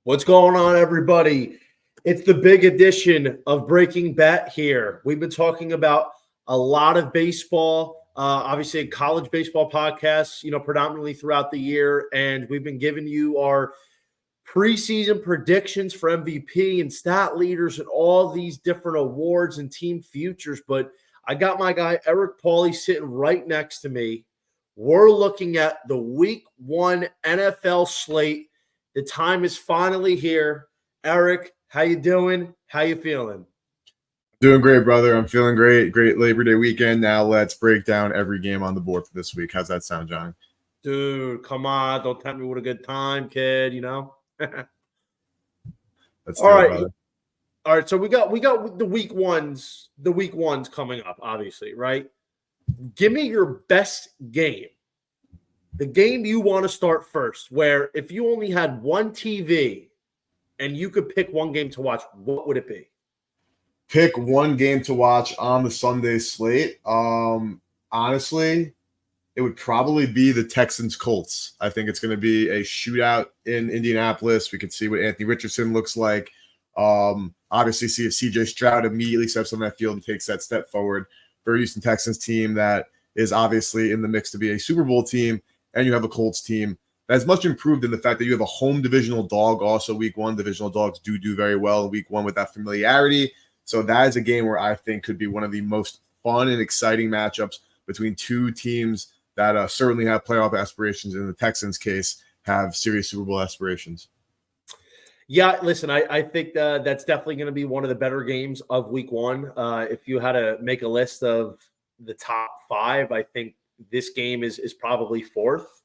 What's going on, everybody? It's the big edition of Breaking Bet here. We've been talking about a lot of baseball, obviously a college baseball podcast, predominantly throughout the year. And we've been giving you our preseason predictions for MVP and stat leaders and all these different awards and team futures. But I got my guy, Eric Pauly, sitting right next to me. We're looking at the Week 1 NFL slate. The time is finally here. Eric, how you doing? How you feeling? Doing great, brother. I'm feeling great. Great Labor Day weekend. Now let's break down every game on the board for this week. How's that sound, John? Dude, come on. Don't tempt me with a good time, kid, Let's All right. brother. All right, so we got the week ones coming up, obviously, right? Give me your best game. The game you want to start first, where if you only had one TV and you could pick one game to watch, what would it be? Pick one game to watch on the Sunday slate. Honestly, it would probably be the Texans-Colts. I think it's going to be a shootout in Indianapolis. We can see what Anthony Richardson looks like. Obviously, see if C.J. Stroud immediately steps on that field and takes that step forward for a Houston Texans team that is obviously in the mix to be a Super Bowl team. And you have a Colts team that's much improved in the fact that you have a home divisional dog. Also, week one, divisional dogs do very well in week one with that familiarity. So that is a game where I think could be one of the most fun and exciting matchups between two teams that certainly have playoff aspirations. In the Texans' case, have serious Super Bowl aspirations. Yeah, listen, I think that's definitely going to be one of the better games of week one. If you had to make a list of the top five, I think this game is probably fourth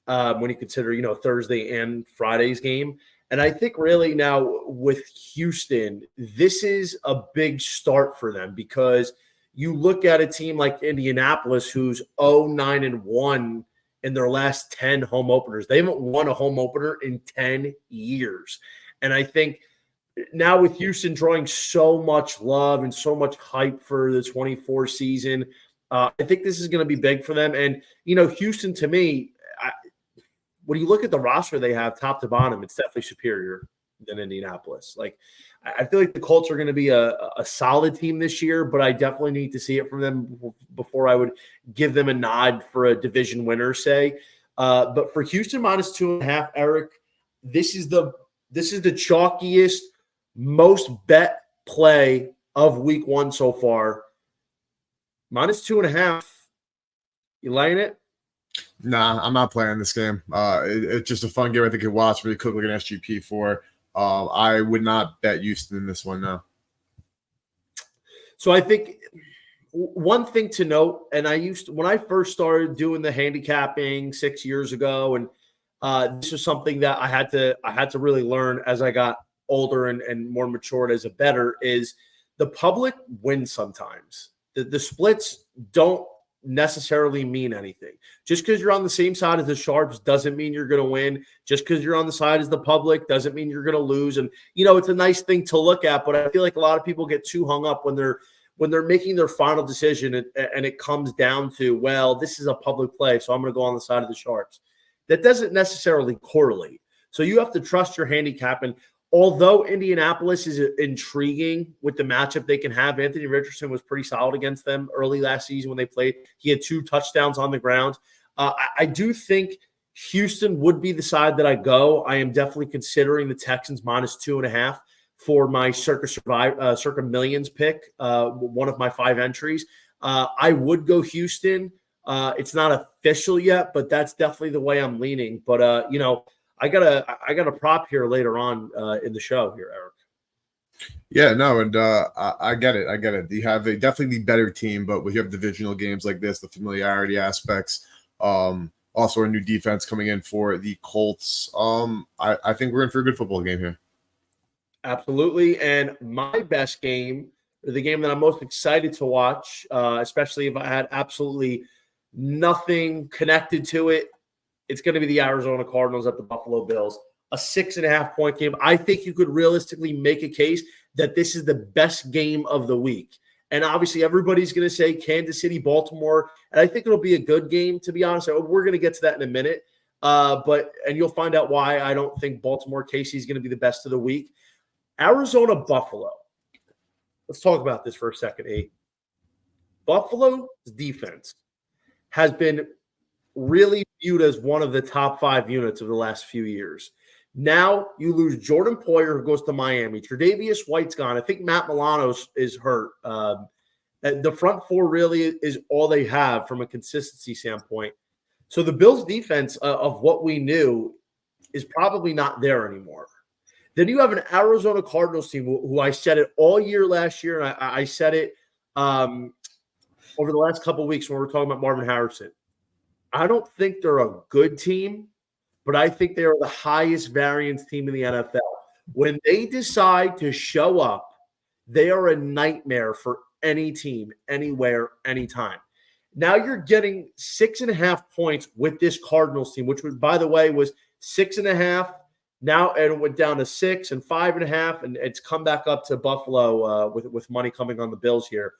when you consider, Thursday and Friday's game. And I think really now with Houston, this is a big start for them because you look at a team like Indianapolis, who's 0-9-1 in their last 10 home openers. They haven't won a home opener in 10 years. And I think now with Houston drawing so much love and so much hype for the 24 season, I think this is going to be big for them. And, Houston, to me, when you look at the roster they have top to bottom, it's definitely superior than Indianapolis. Like, I feel like the Colts are going to be a solid team this year, but I definitely need to see it from them before I would give them a nod for a division winner, say. But for Houston minus 2.5, Eric, this is the chalkiest, most bet play of week one so far. Minus 2.5. You laying it? Nah, I'm not playing this game. It's just a fun game I think you could watch, really could look at SGP for. I would not bet Houston in this one, no. So I think one thing to note, and when I first started doing the handicapping 6 years ago, and this was something that I had to really learn as I got older and more matured as a bettor, is the public wins sometimes. The splits don't necessarily mean anything. Just because you're on the same side as the Sharps doesn't mean you're going to win. Just because you're on the side as the public doesn't mean you're going to lose. And, it's a nice thing to look at, but I feel like a lot of people get too hung up when they're making their final decision and it comes down to, well, this is a public play, so I'm going to go on the side of the Sharps. That doesn't necessarily correlate. So you have to trust your handicap. And although Indianapolis is intriguing with the matchup they can have, Anthony Richardson was pretty solid against them early last season when they played. He had 2 touchdowns on the ground. I do think Houston would be the side that I go. I am definitely considering the Texans minus 2.5 for my Circa Millions pick, one of my 5 entries. I would go Houston. It's not official yet, but that's definitely the way I'm leaning. But, I got a prop here later on in the show here, Eric. Yeah, no, and I get it. You have definitely the better team, but when you have divisional games like this, the familiarity aspects, also a new defense coming in for the Colts. I think we're in for a good football game here. Absolutely, and my best game, or the game that I'm most excited to watch, especially if I had absolutely nothing connected to it, it's going to be the Arizona Cardinals at the Buffalo Bills. A 6.5-point game. I think you could realistically make a case that this is the best game of the week. And obviously everybody's going to say Kansas City, Baltimore. And I think it'll be a good game, to be honest. We're going to get to that in a minute. And you'll find out why I don't think Baltimore KC is going to be the best of the week. Arizona Buffalo. Let's talk about this for a second, A. Buffalo's defense has been really viewed as one of the top 5 units of the last few years. Now you lose Jordan Poyer, who goes to Miami. Tre'Davious White's gone. I think Matt Milano is hurt. The front 4 really is all they have from a consistency standpoint. So the Bills' defense of what we knew is probably not there anymore. Then you have an Arizona Cardinals team who I said it all year last year, and I said it over the last couple of weeks when we were talking about Marvin Harrison. I don't think they're a good team, but I think they are the highest variance team in the NFL. When they decide to show up, they are a nightmare for any team, anywhere, anytime. Now you're getting 6.5 points with this Cardinals team, which, by the way, was 6.5. Now it went down to 6 and 5.5, and it's come back up to Buffalo with money coming on the Bills here.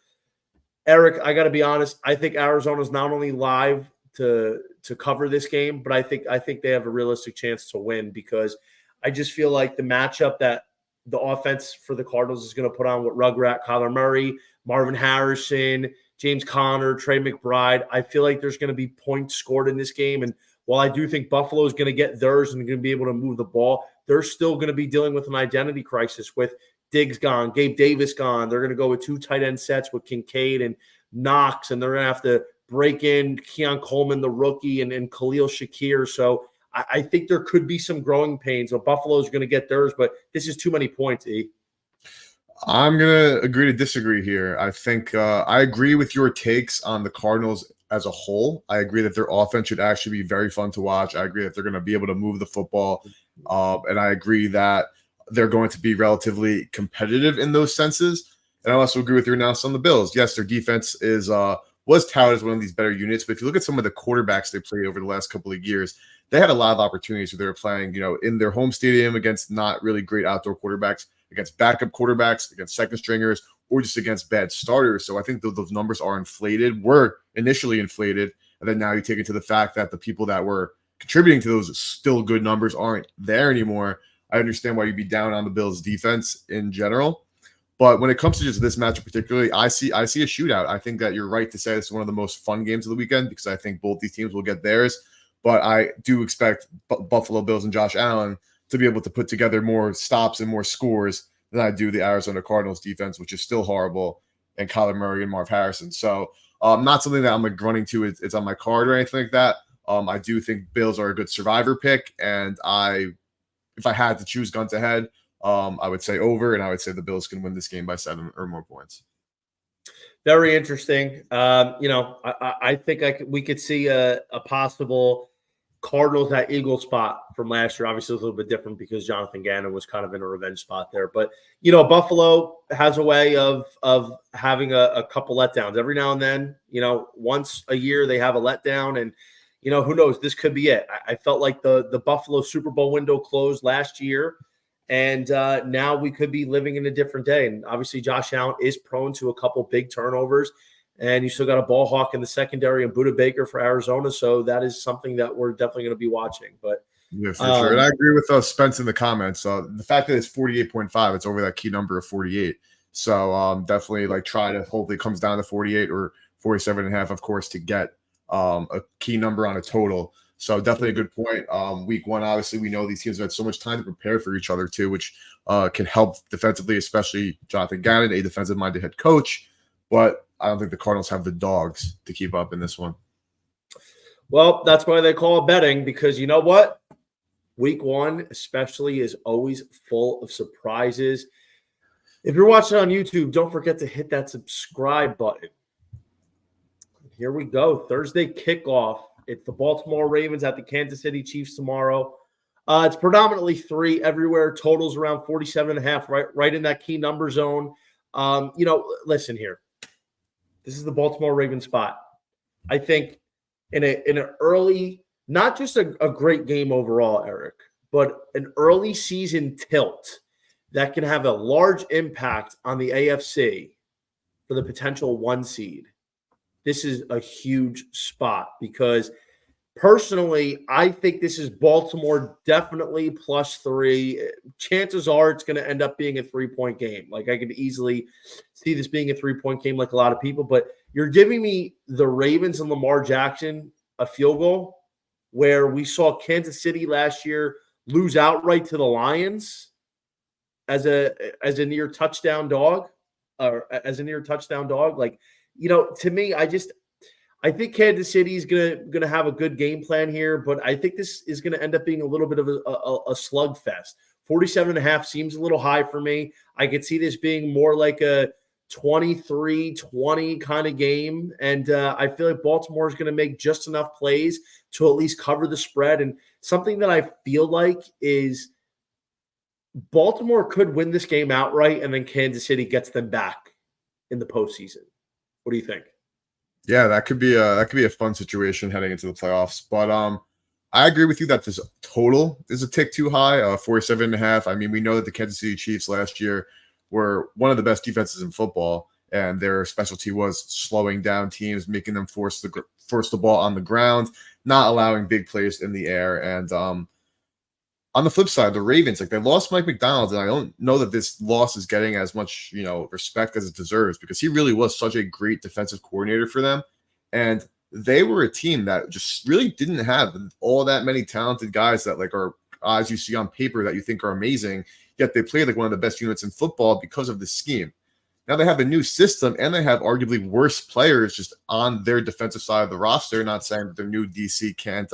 Eric, I got to be honest. I think Arizona's not only live to cover this game, but I think they have a realistic chance to win, because I just feel like the matchup that the offense for the Cardinals is going to put on with Rugrat, Kyler Murray, Marvin Harrison, James Conner, Trey McBride. I feel like there's going to be points scored in this game. And while I do think Buffalo is going to get theirs and going to be able to move the ball, they're still going to be dealing with an identity crisis with Diggs gone, Gabe Davis gone. They're going to go with 2 tight end sets with Kincaid and Knox, and they're going to have to break in Keon Coleman, the rookie, and Khalil Shakir. So I think there could be some growing pains. So Buffalo's going to get theirs, but this is too many points, E. I'm going to agree to disagree here. I think I agree with your takes on the Cardinals as a whole. I agree that their offense should actually be very fun to watch. I agree that they're going to be able to move the football. And I agree that they're going to be relatively competitive in those senses. And I also agree with your analysis on the Bills. Yes, their defense was touted as one of these better units, but if you look at some of the quarterbacks they played over the last couple of years, they had a lot of opportunities where they were playing, in their home stadium against not really great outdoor quarterbacks, against backup quarterbacks, against second stringers, or just against bad starters. So I think those numbers were initially inflated. And then now you take it to the fact that the people that were contributing to those still good numbers aren't there anymore. I understand why you'd be down on the Bills defense in general. But when it comes to just this matchup particularly, I see a shootout. I think that you're right to say this is one of the most fun games of the weekend, because I think both these teams will get theirs. But I do expect Buffalo Bills and Josh Allen to be able to put together more stops and more scores than I do the Arizona Cardinals defense, which is still horrible, and Kyler Murray and Marv Harrison. So not something that I'm like running to. It's on my card or anything like that. I do think Bills are a good survivor pick, and if I had to choose guns ahead, I would say over, and I would say the Bills can win this game by 7 or more points. Very interesting. I think we could see a possible Cardinals at Eagle spot from last year. Obviously, a little bit different because Jonathan Gannon was kind of in a revenge spot there. But, Buffalo has a way of having a couple letdowns. Every now and then, once a year they have a letdown, and, who knows? This could be it. I felt like the Buffalo Super Bowl window closed last year. And now we could be living in a different day. And obviously, Josh Allen is prone to a couple big turnovers. And you still got a ball hawk in the secondary and Budda Baker for Arizona. So that is something that we're definitely going to be watching. But yeah, for sure. And I agree with Spence in the comments. The fact that it's 48.5, it's over that key number of 48. So definitely try to hopefully it comes down to 48 or 47.5, of course, to get a key number on a total. So definitely a good point. Week 1, obviously, we know these teams have had so much time to prepare for each other too, which can help defensively, especially Jonathan Gannon, a defensive-minded head coach. But I don't think the Cardinals have the dogs to keep up in this one. Well, that's why they call it betting, because you know what? Week 1 especially is always full of surprises. If you're watching on YouTube, don't forget to hit that subscribe button. Here we go. Thursday kickoff. It's the Baltimore Ravens at the Kansas City Chiefs tomorrow. It's predominantly 3 everywhere. Totals around 47.5, right in that key number zone. Listen here. This is the Baltimore Ravens spot. I think in an early, not just a great game overall, Eric, but an early season tilt that can have a large impact on the AFC for the potential 1 seed. This is a huge spot because Personally, I think this is Baltimore definitely +3. Chances are it's going to end up being a 3-point game. Like, I could easily see this being a 3-point game like a lot of people, but you're giving me the Ravens and Lamar Jackson a field goal where we saw Kansas City last year lose outright to the Lions as a near touchdown dog, or as a near touchdown dog. Like, to me, I think Kansas City is gonna have a good game plan here, but I think this is gonna end up being a little bit of a slugfest. 47.5 seems a little high for me. I could see this being more like a 23-20 kind of game, and I feel like Baltimore is going to make just enough plays to at least cover the spread. And something that I feel like is Baltimore could win this game outright, and then Kansas City gets them back in the postseason. What do you think? Yeah, that could be a fun situation heading into the playoffs. But I agree with you that this total is a tick too high, 47.5. I mean, we know that the Kansas City Chiefs last year were one of the best defenses in football, and their specialty was slowing down teams, making them force the ball on the ground, not allowing big plays in the air. And on the flip side, the Ravens, like, they lost Mike McDonald, and I don't know that this loss is getting as much, respect as it deserves, because he really was such a great defensive coordinator for them. And they were a team that just really didn't have all that many talented guys that, like, are, as you see on paper, that you think are amazing, yet they played like one of the best units in football because of the scheme. Now they have a new system, and they have arguably worse players just on their defensive side of the roster. Not saying that their new DC can't,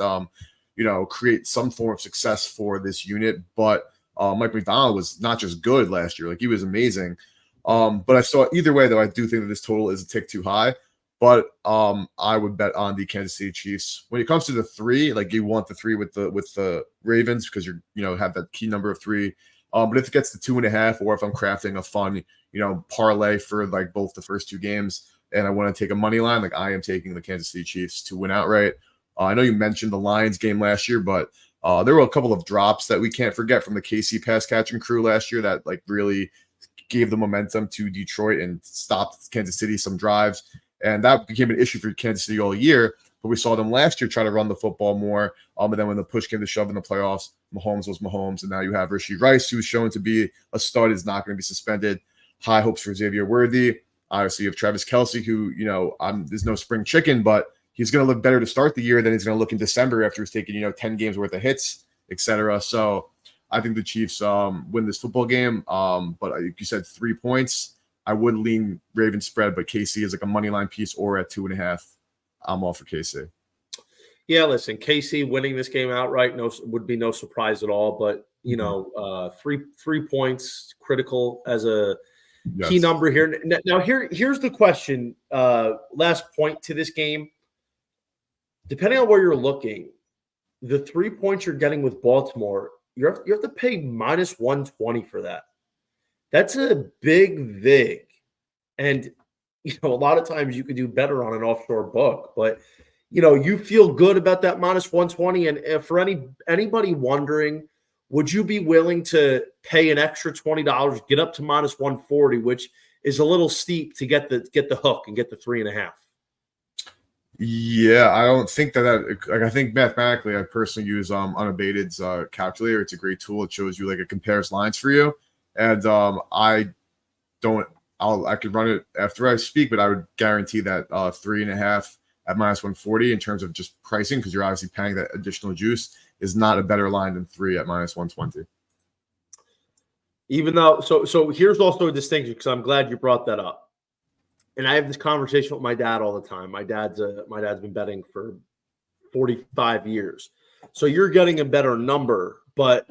create some form of success for this unit, but Mike McDonald was not just good last year; like, he was amazing. But I saw either way, though, I do think that this total is a tick too high. But I would bet on the Kansas City Chiefs. When it comes to the 3, like, you want the 3 with the Ravens because you're have that key number of 3. But if it gets to 2.5, or if I'm crafting a fun, parlay for like both the first 2 games, and I want to take a money line, like, I am taking the Kansas City Chiefs to win outright. I know you mentioned the Lions game last year, but there were a couple of drops that we can't forget from the KC pass catching crew last year that, like, really gave the momentum to Detroit and stopped Kansas City some drives. And that became an issue for Kansas City all year. But we saw them last year try to run the football more. But then when the push came to shove in the playoffs, Mahomes was Mahomes. And now you have Rashee Rice, who's shown to be a stud, is not going to be suspended. High hopes for Xavier Worthy. Obviously, you have Travis Kelce, who, there's no spring chicken, but he's going to look better to start the year than he's going to look in December after he's taken, 10 games worth of hits, etc. So I think the Chiefs win this football game. But like you said, 3 points. I would lean Ravens spread, but KC is like a money line piece, or at 2.5. I'm all for KC. Yeah, listen, KC winning this game outright would be no surprise at all. But 3 points critical as a key number here. Now here's the question. Last point to this game. Depending on where you're looking, the 3 points you're getting with Baltimore, you have to pay -120 for that. That's a big vig. And, a lot of times you could do better on an offshore book, but, you feel good about that -120. And if for anybody wondering, would you be willing to pay an extra $20, get up to -140, which is a little steep to get the hook and get the 3.5? Yeah, I don't think that I think mathematically, I personally use Unabated's calculator. It's a great tool. It shows you, like, it compares lines for you. And I could run it after I speak, but I would guarantee that 3.5 at -140 in terms of just pricing, because you're obviously paying that additional juice, is not a better line than 3 at -120. Even though, so here's also a distinction, because I'm glad you brought that up. And I have this conversation with my dad all the time. My dad's been betting for 45 years. So you're getting a better number, but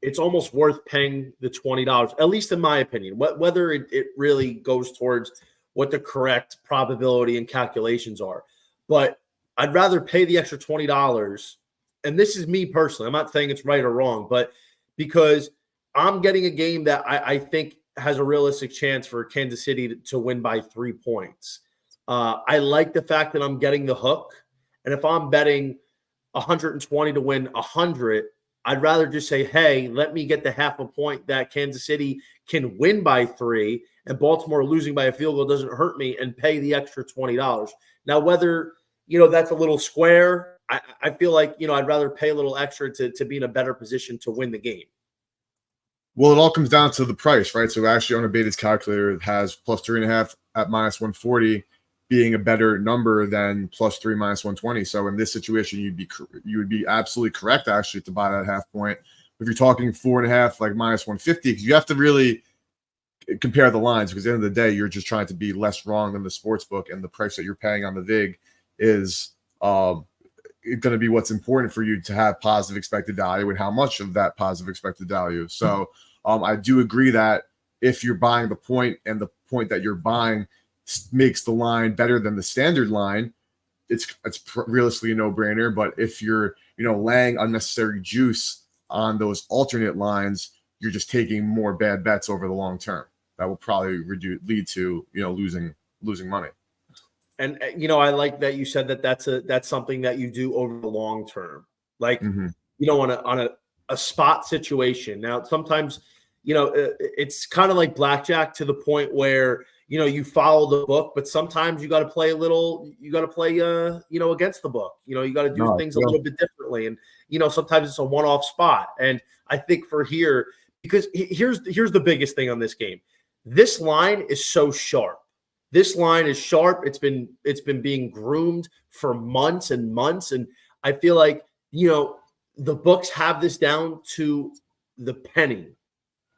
it's almost worth paying the $20, at least in my opinion. Whether it really goes towards what the correct probability and calculations are. But I'd rather pay the extra $20. And this is me personally. I'm not saying it's right or wrong, but because I'm getting a game that I think has a realistic chance for Kansas City to win by 3 points. I like the fact that I'm getting the hook. And if I'm betting 120 to win 100, I'd rather just say, hey, let me get the half a point that Kansas City can win by 3, and Baltimore losing by a field goal doesn't hurt me, and pay the extra $20. Now, whether, that's a little square, I feel like, I'd rather pay a little extra to be in a better position to win the game. Well, it all comes down to the price, right? So actually on a Bettors calculator, it has plus 3.5 at minus 140 being a better number than plus 3 minus 120. So in this situation, you would be absolutely correct actually to buy that half point. If you're talking 4.5, like minus 150, because you have to really compare the lines, because at the end of the day, you're just trying to be less wrong than the sports book, and the price that you're paying on the VIG is going to be what's important for you to have positive expected value and how much of that positive expected value. So I do agree that if you're buying the point and the point that you're buying makes the line better than the standard line, it's realistically a no-brainer. But if you're laying unnecessary juice on those alternate lines, you're just taking more bad bets over the long term. That will probably lead to losing money. And I like that you said that's something that you do over the long term. Like on a spot situation. Now sometimes it's kind of like blackjack to the point where you follow the book, but sometimes you got to play against the book. You got to do things a little bit differently, and sometimes it's a one-off spot. And I think for here, because here's the biggest thing on this game. This line is so sharp. This line is sharp. It's been being groomed for months and months, and I feel like the books have this down to the penny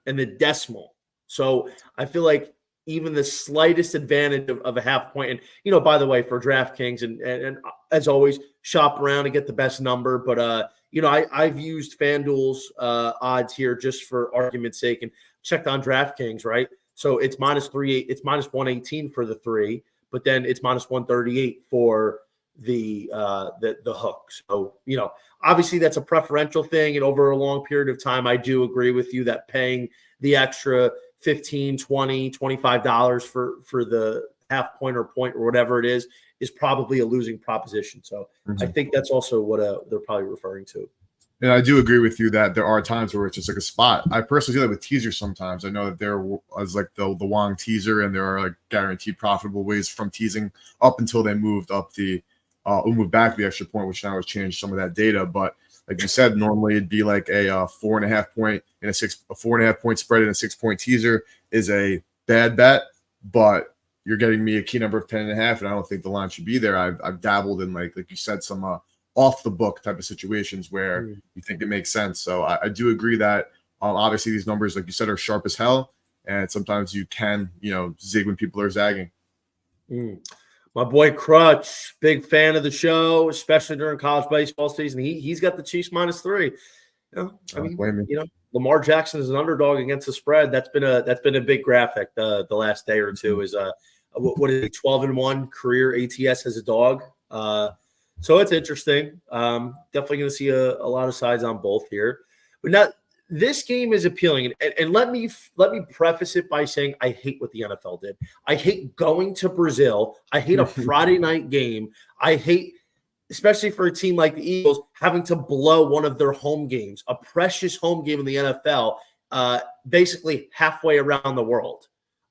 and the decimal. So I feel like even the slightest advantage of a half point, and by the way, for DraftKings and as always, shop around and get the best number. But I've used FanDuel's odds here just for argument's sake, and checked on DraftKings, right? So it's minus 118 for the 3, but then it's minus 138 for the hook. So obviously that's a preferential thing, and over a long period of time, I do agree with you that paying the extra $15, $20, $25 for the half point or whatever it is probably a losing proposition. So I think that's also what they're probably referring to. And I do agree with you that there are times where it's just like a spot. I personally do that with teasers sometimes. I know that there was like the Wong teaser, and there are like guaranteed profitable ways from teasing up until they moved up moved back the extra point, which now has changed some of that data. But like you said, normally it'd be like a 4.5 point and a 4.5 point spread and a 6 point teaser is a bad bet, but you're getting me a key number of 10.5, and I don't think the line should be there. I've dabbled in like you said, some off the book type of situations where you think it makes sense. So I do agree that obviously these numbers, like you said, are sharp as hell, and sometimes you can zig when people are zagging. My boy Crutch, big fan of the show, especially during college baseball season. He's got the Chiefs minus 3. Lamar Jackson is an underdog against the spread. That's been a big graphic the last day or two. Is what is it, 12-1 career ATS as a dog. So it's interesting. Definitely going to see a lot of sides on both here. But now this game is appealing. And let me preface it by saying I hate what the NFL did. I hate going to Brazil. I hate a Friday night game. I hate, especially for a team like the Eagles, having to blow one of their home games, a precious home game in the NFL, basically halfway around the world.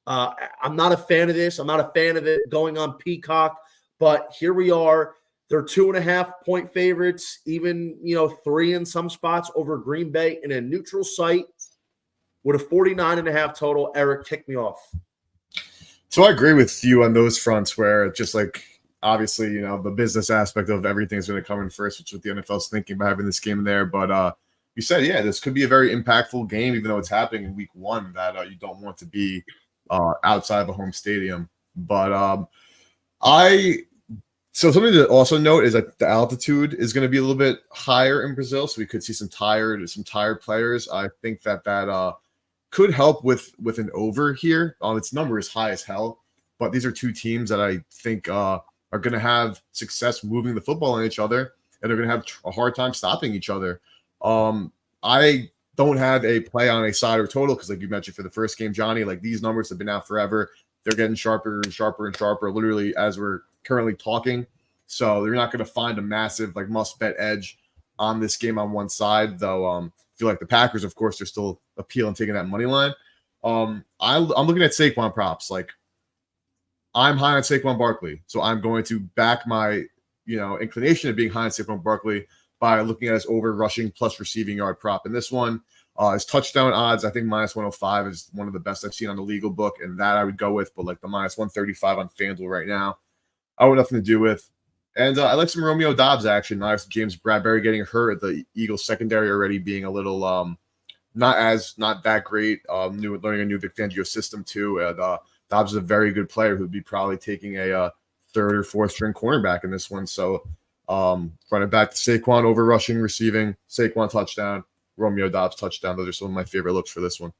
I'm not a fan of this. I'm not a fan of it going on Peacock. But here we are. They're 2.5 point favorites, even 3 in some spots over Green Bay in a neutral site with a 49.5 total. Eric, kick me off. So I agree with you on those fronts, where just like obviously the business aspect of everything is going to come in first, which is what the NFL's thinking by having this game in there. But you said, this could be a very impactful game, even though it's happening in week 1 that you don't want to be outside of a home stadium. But So something to also note is that the altitude is going to be a little bit higher in Brazil, so we could see some tired players. I think that could help with an over here. Its number is high as hell, but these are two teams that I think are going to have success moving the football on each other, and they're going to have a hard time stopping each other. I don't have a play on a side or total because, like you mentioned for the first game, Johnny, like these numbers have been out forever. They're getting sharper and sharper and sharper, literally as we're currently talking. So you're not going to find a massive must bet edge on this game on one side, though. I feel like the Packers, of course, are still appealing taking that money line. I'm looking at Saquon props. Like I'm high on Saquon Barkley, so I'm going to back my inclination of being high on Saquon Barkley by looking at his over rushing plus receiving yard prop. And this one, his touchdown odds, I think minus 105 is one of the best I've seen on the legal book, and that I would go with. But like the minus 135 on FanDuel right now, I would nothing to do with. And I like some Romeo Dobbs action. Nice James Bradbury getting hurt, the Eagles secondary already being a little not that great. Learning a new Vic Fangio system too. And Dobbs is a very good player who'd be probably taking a third or fourth string cornerback in this one. So running back to Saquon over rushing, receiving, Saquon touchdown, Romeo Dobbs touchdown. Those are some of my favorite looks for this one.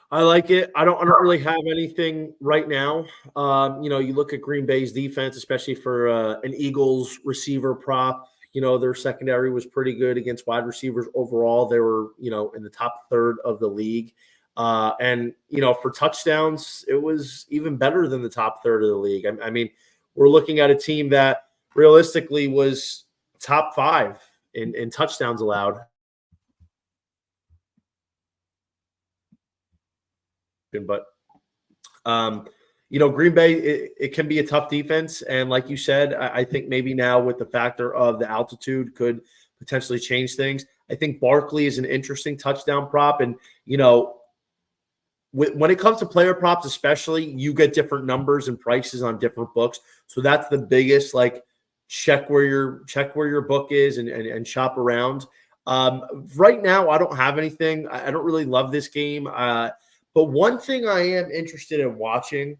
I like it. I don't really have anything right now. You look at Green Bay's defense, especially for an Eagles receiver prop. Their secondary was pretty good against wide receivers overall. They were, in the top third of the league. And for touchdowns, it was even better than the top third of the league. I mean, we're looking at a team that realistically was top 5 in touchdowns allowed. But, Green Bay, it can be a tough defense. And like you said, I think maybe now with the factor of the altitude could potentially change things. I think Barkley is an interesting touchdown prop. And, when it comes to player props, especially, you get different numbers and prices on different books. So that's the biggest, check where your book is and shop around. Right now, I don't have anything. I don't really love this game. But one thing I am interested in watching,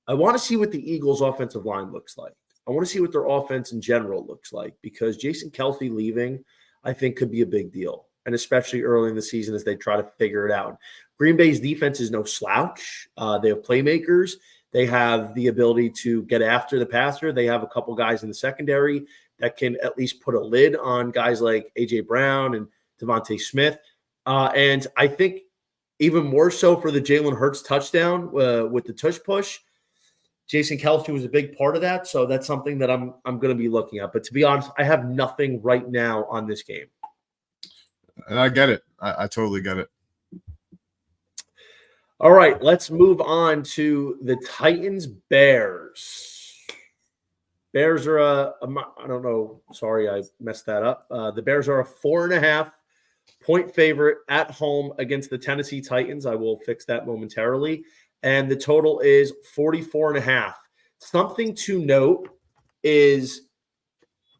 I want to see what the Eagles' offensive line looks like. I want to see what their offense in general looks like, because Jason Kelce leaving, I think, could be a big deal, and especially early in the season as they try to figure it out. Green Bay's defense is no slouch. They have playmakers. They have the ability to get after the passer. They have a couple guys in the secondary that can at least put a lid on guys like A.J. Brown and Devontae Smith. And I think even more so for the Jalen Hurts touchdown with the tush push, Jason Kelce was a big part of that. So that's something that I'm going to be looking at. But to be honest, I have nothing right now on this game. And I get it. I totally get it. All right, let's move on to the Titans-Bears. Bears are I don't know. Sorry, I messed that up. The Bears are a 4.5-point favorite at home against the Tennessee Titans. I will fix that momentarily. And the total is 44.5. Something to note is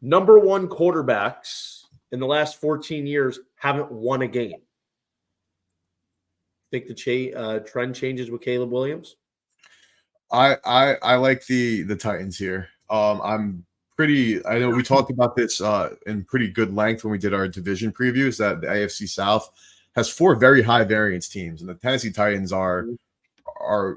number one quarterbacks in the last 14 years haven't won a game. Think the trend changes with Caleb Williams? I like the Titans here. I know we talked about this in pretty good length when we did our division previews, that the AFC South has 4 very high variance teams, and the Tennessee Titans are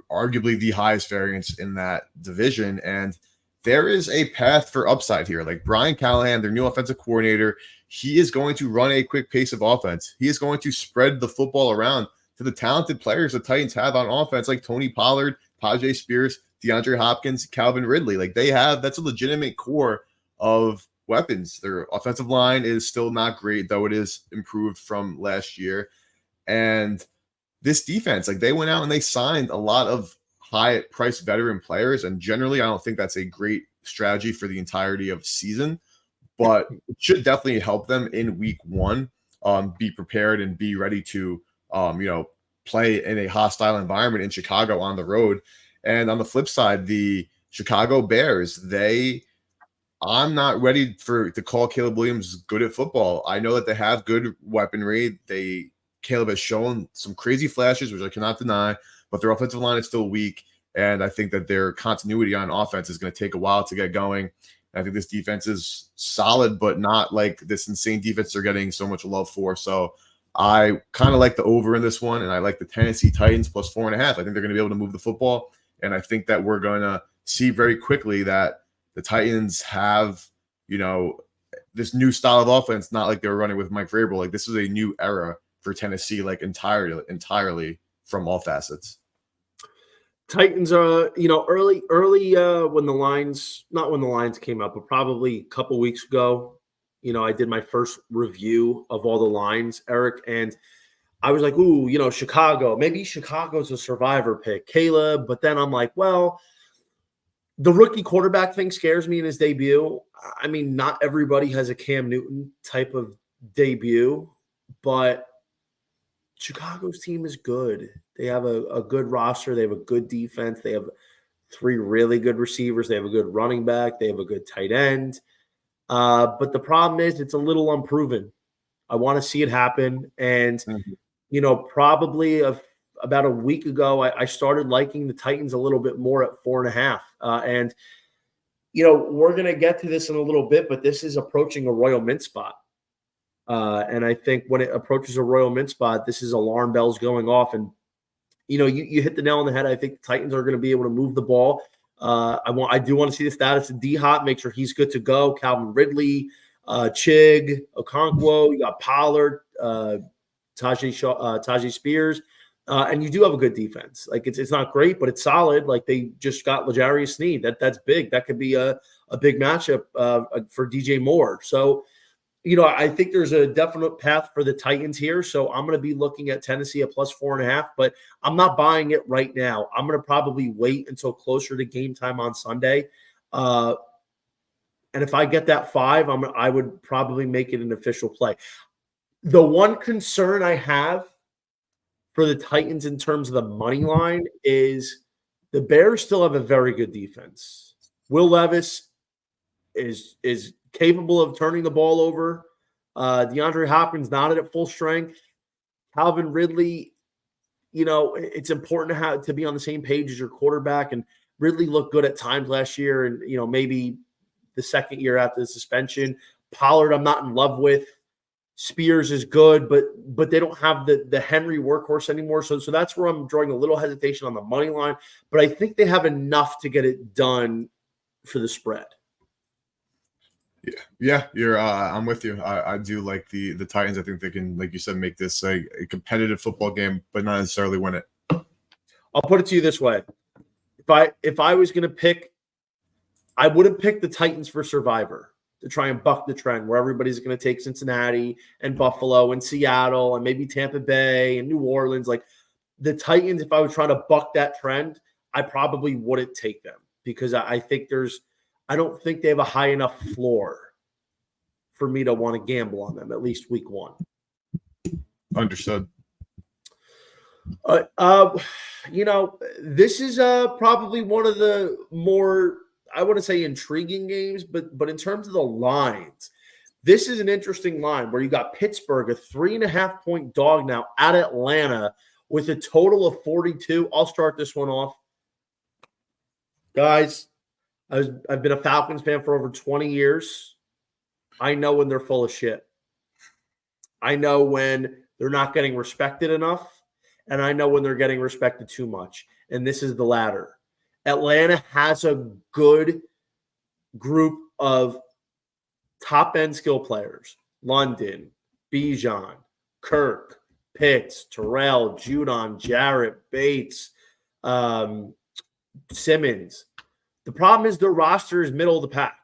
arguably the highest variance in that division. And there is a path for upside here. Like Brian Callahan, their new offensive coordinator, he is going to run a quick pace of offense. He is going to spread the football around to the talented players the Titans have on offense, like Tony Pollard, Tajay Spears, DeAndre Hopkins, Calvin Ridley. Like that's a legitimate core of weapons. Their offensive line is still not great, though it is improved from last year. And this defense, they went out and they signed a lot of high-priced veteran players, and generally I don't think that's a great strategy for the entirety of the season, but it should definitely help them in week 1 be prepared and be ready to play in a hostile environment in Chicago on the road. And on the flip side, the Chicago Bears, I'm not ready to call Caleb Williams good at football. I know that they have good weaponry. Caleb has shown some crazy flashes, which I cannot deny, but their offensive line is still weak. And I think that their continuity on offense is going to take a while to get going. I think this defense is solid, but not like this insane defense they're getting so much love for. So I kind of like the over in this one, and I like the Tennessee Titans plus 4.5. I think they're going to be able to move the football, and I think that we're going to see very quickly that the Titans have, this new style of offense, not like they were running with Mike Vrabel. Like this is a new era for Tennessee, entirely from all facets. Titans are, early when the lines, not when the lines came up, but probably a couple weeks ago, I did my first review of all the lines, Eric, and I was like, ooh, Chicago. Maybe Chicago's a survivor pick, Caleb. But then I'm like, well, The rookie quarterback thing scares me in his debut. I mean, not everybody has a Cam Newton type of debut, but Chicago's team is good. They have a good roster. They have a good defense. They have 3 really good receivers. They have a good running back. They have a good tight end. But the problem is it's a little unproven. I want to see it happen. And, probably about a week ago, I started liking the Titans a little bit more at 4.5. And, we're going to get to this in a little bit, but this is approaching a Royal Mint spot. And I think when it approaches a Royal Mint spot, this is alarm bells going off. And, you hit the nail on the head. I think the Titans are going to be able to move the ball. I do want to see the status of D-Hop, make sure he's good to go. Calvin Ridley, Chig, Okonkwo, you got Pollard, Tajay Spears. And you do have a good defense. Like it's not great, but it's solid. Like they just got L'Jarius Sneed. That's big. That could be a big matchup for DJ Moore. So, I think there's a definite path for the Titans here. So I'm going to be looking at Tennessee at plus 4.5, but I'm not buying it right now. I'm going to probably wait until closer to game time on Sunday. And if I get that 5, I would probably make it an official play. The one concern I have for the Titans in terms of the money line is the Bears still have a very good defense. Will Levis is capable of turning the ball over. DeAndre Hopkins not at full strength. Calvin Ridley, it's important to be on the same page as your quarterback. And Ridley looked good at times last year, and maybe the second year after the suspension. Pollard, I'm not in love with. Spears is good, but they don't have the Henry workhorse anymore. So that's where I'm drawing a little hesitation on the money line. But I think they have enough to get it done for the spread. Yeah, I'm with you. I do like the Titans. I think they can, like you said, make this a competitive football game, but not necessarily win it. I'll put it to you this way: if I was going to pick, I wouldn't pick the Titans for Survivor to try and buck the trend where everybody's going to take Cincinnati and Buffalo and Seattle and maybe Tampa Bay and New Orleans. Like the Titans, if I was trying to buck that trend, I probably wouldn't take them because I don't think they have a high enough floor for me to want to gamble on them, at least week 1. Understood. This is probably one of the more, I wouldn't say intriguing games, but in terms of the lines, this is an interesting line where you got Pittsburgh, a 3.5-point dog now at Atlanta with a total of 42. I'll start this one off. Guys, I've been a Falcons fan for over 20 years. I know when they're full of shit. I know when they're not getting respected enough, and I know when they're getting respected too much. And this is the latter. Atlanta has a good group of top-end skill players. London, Bijan, Kirk, Pitts, Terrell, Judon, Jarrett, Bates, Simmons. The problem is their roster is middle of the pack.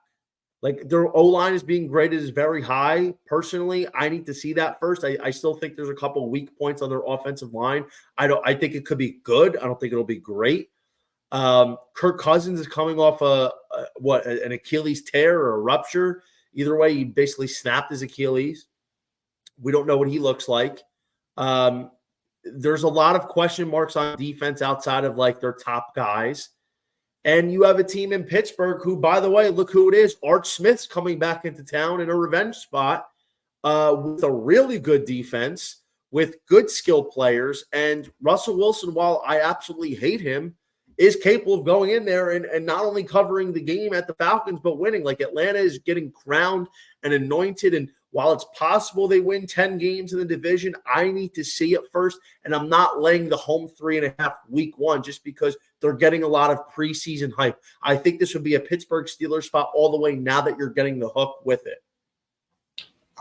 Like their O-line is being graded as very high. Personally, I need to see that first. I still think there's a couple of weak points on their offensive line. I think it could be good. I don't think it'll be great. Kirk Cousins is coming off an Achilles tear or a rupture. Either way, he basically snapped his Achilles. We don't know what he looks like. There's a lot of question marks on defense outside of like their top guys. And you have a team in Pittsburgh who, by the way, look who it is. Arch Smith's coming back into town in a revenge spot with a really good defense, with good skill players. And Russell Wilson, while I absolutely hate him, is capable of going in there and not only covering the game at the Falcons, but winning. Like Atlanta is getting crowned and anointed. And while it's possible they win 10 games in the division, I need to see it first. And I'm not laying the home 3.5 week 1 just because they're getting a lot of preseason hype. I think this would be a Pittsburgh Steelers spot all the way now that you're getting the hook with it.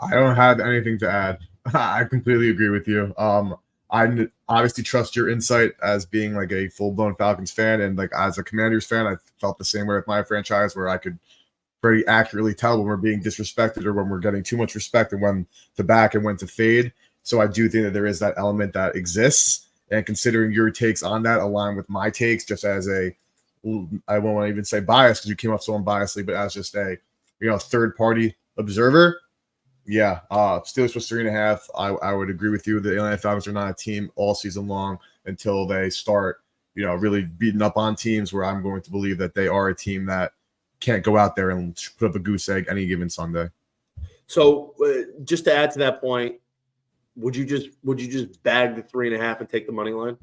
I don't have anything to add. I completely agree with you. I obviously trust your insight as being like a full-blown Falcons fan, and like as a Commanders fan, I felt the same way with my franchise, where I could pretty accurately tell when we're being disrespected or when we're getting too much respect and when to back and when to fade. So I do think that there is that element that exists, and considering your takes on that align with my takes, just as a I won't even say biased because you came off so unbiasedly, but as just a third party observer, yeah, Steelers was 3.5. I would agree with you. The Atlanta Falcons are not a team all season long until they start, really beating up on teams where I'm going to believe that they are a team that can't go out there and put up a goose egg any given Sunday. So just to add to that point, would you just bag the 3.5 and take the money line?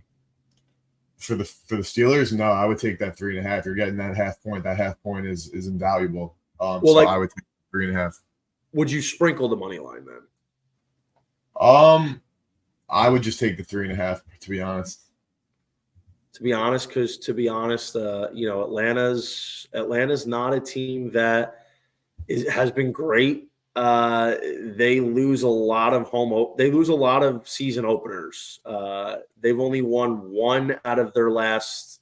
For the Steelers, no, I would take that 3.5. You're getting that half point. That half point is invaluable. I would take 3.5. Would you sprinkle the money line then? I would just take the 3.5, to be honest. Because Atlanta's not a team that has been great. They lose a lot of season openers. They've only won one out of their last.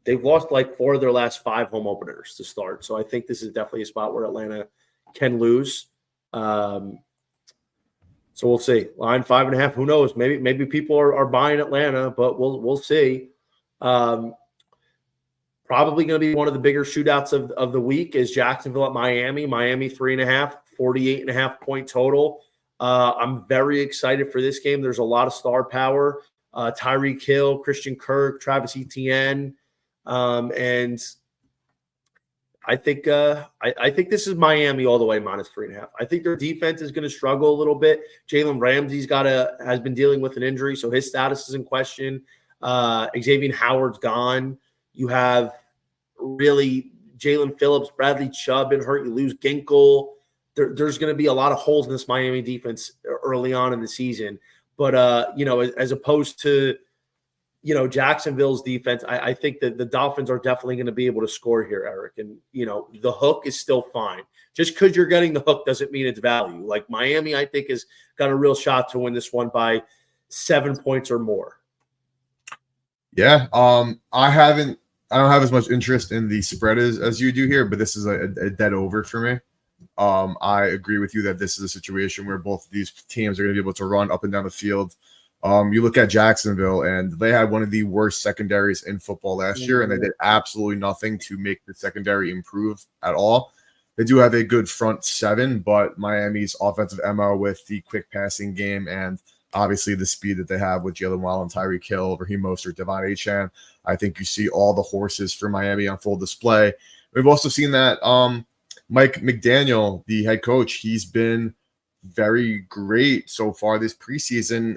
They've lost like 4 of their last 5 home openers to start. So I think this is definitely a spot where Atlanta can lose. So we'll see. Line 5.5. Who knows? Maybe people are buying Atlanta, but we'll see. Probably going to be one of the bigger shootouts of the week is Jacksonville at Miami. Miami 3.5, 48.5 point total. I'm very excited for this game. There's a lot of star power. Tyreek Hill, Christian Kirk, Travis Etienne. And I think this is Miami all the way minus 3.5. I think their defense is going to struggle a little bit. Jalen Ramsey's has been dealing with an injury, so his status is in question. Xavier Howard's gone. You have really Jalen Phillips, Bradley Chubb been hurt. You lose Ginkle. There's going to be a lot of holes in this Miami defense early on in the season. But as opposed to Jacksonville's defense, I think that the Dolphins are definitely going to be able to score here, Eric. And, the hook is still fine. Just because you're getting the hook doesn't mean it's value. Like Miami, I think, has got a real shot to win this one by 7 points or more. Yeah. I don't have as much interest in the spread as you do here, but this is a dead over for me. I agree with you that this is a situation where both of these teams are going to be able to run up and down the field. You look at Jacksonville, and they had one of the worst secondaries in football last year, and they did absolutely nothing to make the secondary improve at all. They do have a good front seven, but Miami's offensive MO with the quick passing game and obviously the speed that they have with Jalen Waddle and Tyreek Hill, Raheem Mostert, Devon Achane, I think you see all the horses for Miami on full display. We've also seen that Mike McDaniel, the head coach, he's been very great so far this preseason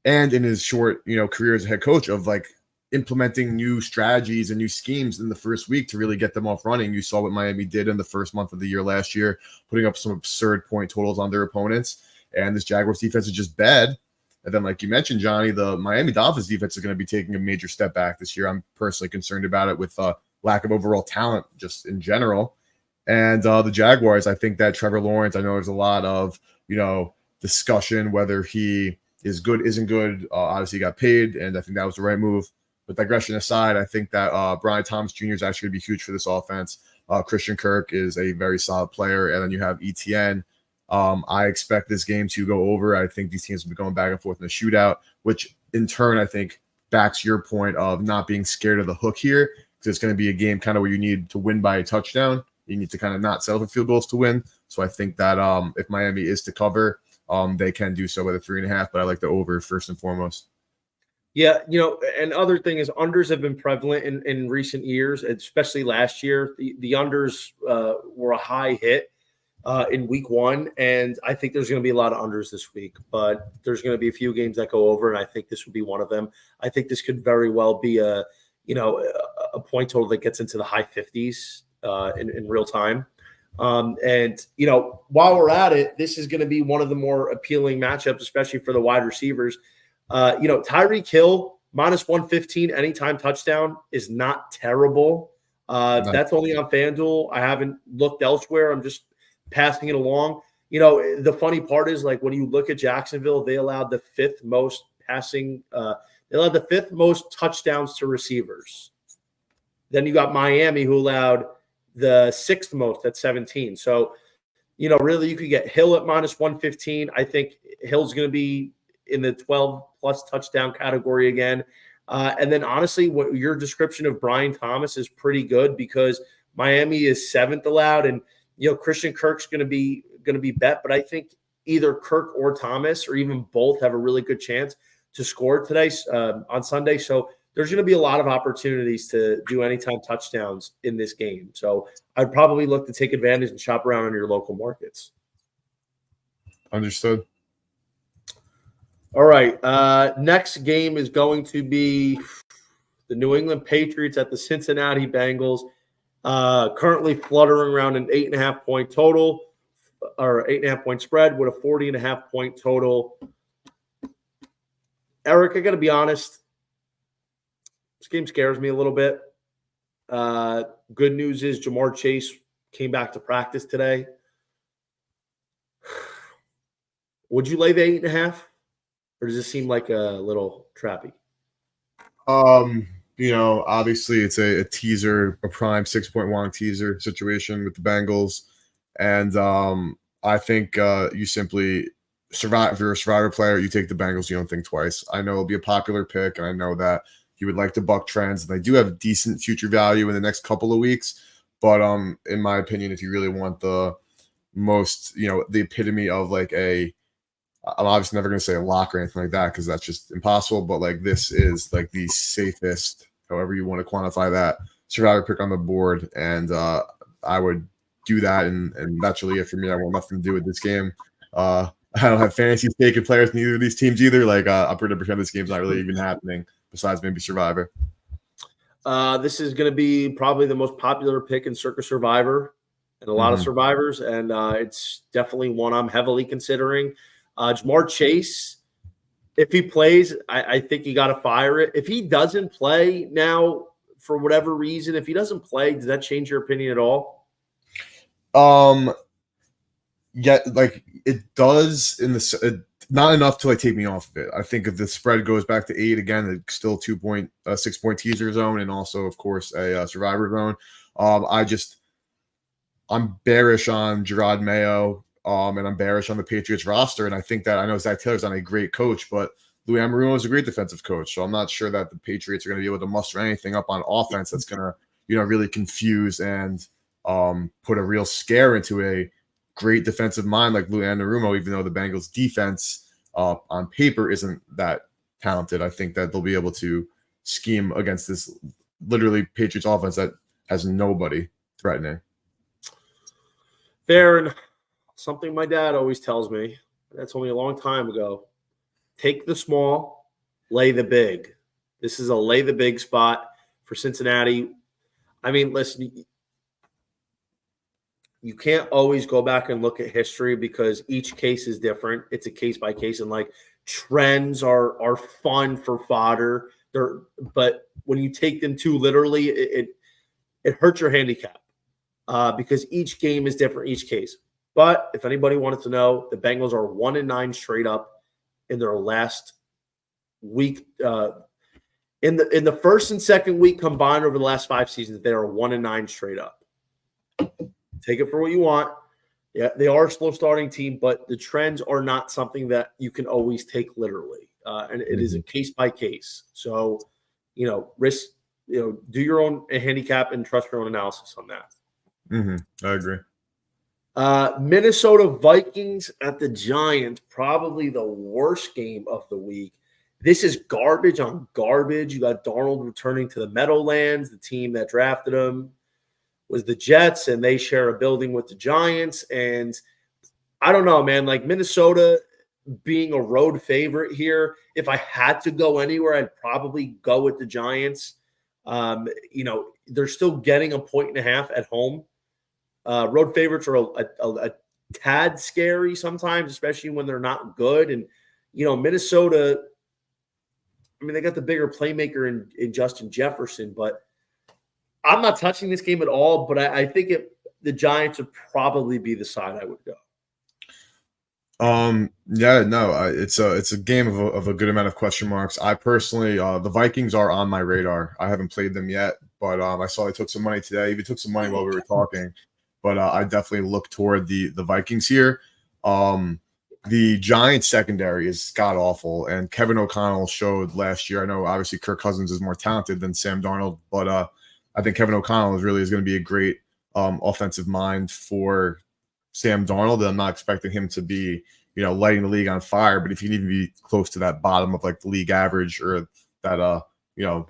and in his short, career as a head coach of like implementing new strategies and new schemes in the first week to really get them off running. You saw what Miami did in the first month of the year last year, putting up some absurd point totals on their opponents. And this Jaguars defense is just bad. And then, like you mentioned, Johnny, the Miami Dolphins defense is going to be taking a major step back this year. I'm personally concerned about it with lack of overall talent just in general. And the Jaguars, I think that Trevor Lawrence, I know there's a lot of, discussion whether he is good, isn't good. Obviously, he got paid, and I think that was the right move. But digression aside, I think that Brian Thomas Jr. is actually going to be huge for this offense. Christian Kirk is a very solid player, and then you have ETN. I expect this game to go over. I think these teams will be going back and forth in a shootout, which in turn, I think, backs your point of not being scared of the hook here, because it's going to be a game kind of where you need to win by a touchdown. You need to kind of not settle for field goals to win. So I think that if Miami is to cover, they can do so with a 3.5, but I like the over first and foremost. Yeah, and other thing is unders have been prevalent in recent years, especially last year. The unders were a high hit in week 1, and I think there's going to be a lot of unders this week, but there's going to be a few games that go over, and I think this would be one of them. I think this could very well be a point total that gets into the high 50s in real time. And while we're at it, this is going to be one of the more appealing matchups, especially for the wide receivers. Tyreek Hill minus 115 anytime touchdown is not terrible. That's only on FanDuel. I haven't looked elsewhere. I'm just passing it along. The funny part is, like, when you look at Jacksonville, they allowed the 5th most passing. They allowed the 5th most touchdowns to receivers. Then you got Miami, who allowed the 6th most at 17. So, really you could get Hill at minus 115. I think Hill's going to be in the 12 plus touchdown category again. And then honestly, what your description of Brian Thomas is pretty good because Miami is 7th allowed, and Christian Kirk's going to be bet, but I think either Kirk or Thomas or even both have a really good chance to score today on Sunday. So there's going to be a lot of opportunities to do anytime touchdowns in this game. So I'd probably look to take advantage and shop around in your local markets. Understood. All right. Next game is going to be the New England Patriots at the Cincinnati Bengals. Currently fluttering around an 8.5-point total or 8.5-point spread with a 40.5-point total. Eric, I got to be honest. This game scares me a little bit. Good news is Jamar Chase came back to practice today. Would you lay the 8.5? Or does it seem like a little trappy? Obviously it's a teaser, a prime 6.1 teaser situation with the Bengals. And I think you simply survive. If you're a survivor player, you take the Bengals. You don't think twice. I know it'll be a popular pick, and I know that you would like to buck trends. And they do have decent future value in the next couple of weeks. But in my opinion, if you really want the most, the epitome of like I'm obviously never going to say a lock or anything like that because that's just impossible. But like this is like the safest, however you want to quantify that, survivor pick on the board. And I would do that. And that's really it for me. I want nothing to do with this game. I don't have fantasy stake in players in either of these teams either. Like I'm pretty pretend this game's not really even happening besides maybe survivor. This is going to be probably the most popular pick in Circus Survivor and a lot of survivors. And it's definitely one I'm heavily considering. Jamar Chase, if he plays, I think you got to fire it. If he doesn't play now, for whatever reason, if he doesn't play, does that change your opinion at all? Yeah, like it does not enough to like take me off of it. I think if the spread goes back to 8 again, it's still 6-point teaser zone, and also of course a survivor zone. I'm bearish on Gerard Mayo. And I'm bearish on the Patriots roster. And I think that I know Zach Taylor's not a great coach, but Louis Amirumo is a great defensive coach. So I'm not sure that the Patriots are going to be able to muster anything up on offense that's going to, really confuse and put a real scare into a great defensive mind like Louis Amirumo, even though the Bengals defense on paper isn't that talented. I think that they'll be able to scheme against this literally Patriots offense that has nobody threatening. Fair enough. Something my dad always tells me, that's only a long time ago, take the small, lay the big. This is a lay the big spot for Cincinnati. I mean, listen, you can't always go back and look at history because each case is different. It's a case by case, and like trends are fun for fodder. But when you take them too literally, it hurts your handicap because each game is different, each case. But if anybody wanted to know, the Bengals are 1-9 straight up in their last week. In the first and second week combined over the last 5 seasons, they are 1-9 straight up. Take it for what you want. Yeah, they are a slow starting team, but the trends are not something that you can always take literally. And it is a case by case. So, risk, do your own handicap and trust your own analysis on that. I agree. Minnesota Vikings at the Giants, probably the worst game of the week. This is garbage on garbage. You got Darnold returning to the Meadowlands. The team that drafted him was the Jets, and they share a building with the Giants. And I don't know, man, like Minnesota being a road favorite here, if I had to go anywhere, I'd probably go with the Giants. They're still getting 1.5 at home. Road favorites are a tad scary sometimes, especially when they're not good. And, Minnesota, I mean, they got the bigger playmaker in Justin Jefferson, but I'm not touching this game at all. But I think the Giants would probably be the side I would go. It's a game of a good amount of question marks. I personally, the Vikings are on my radar. I haven't played them yet, but I saw they took some money today. Even took some money while we were talking. But I definitely look toward the Vikings here. the Giants secondary is god awful, and Kevin O'Connell showed last year. I know obviously Kirk Cousins is more talented than Sam Darnold, but I think Kevin O'Connell is going to be a great offensive mind for Sam Darnold. And I'm not expecting him to be, lighting the league on fire, but if he can even be close to that bottom of like the league average or that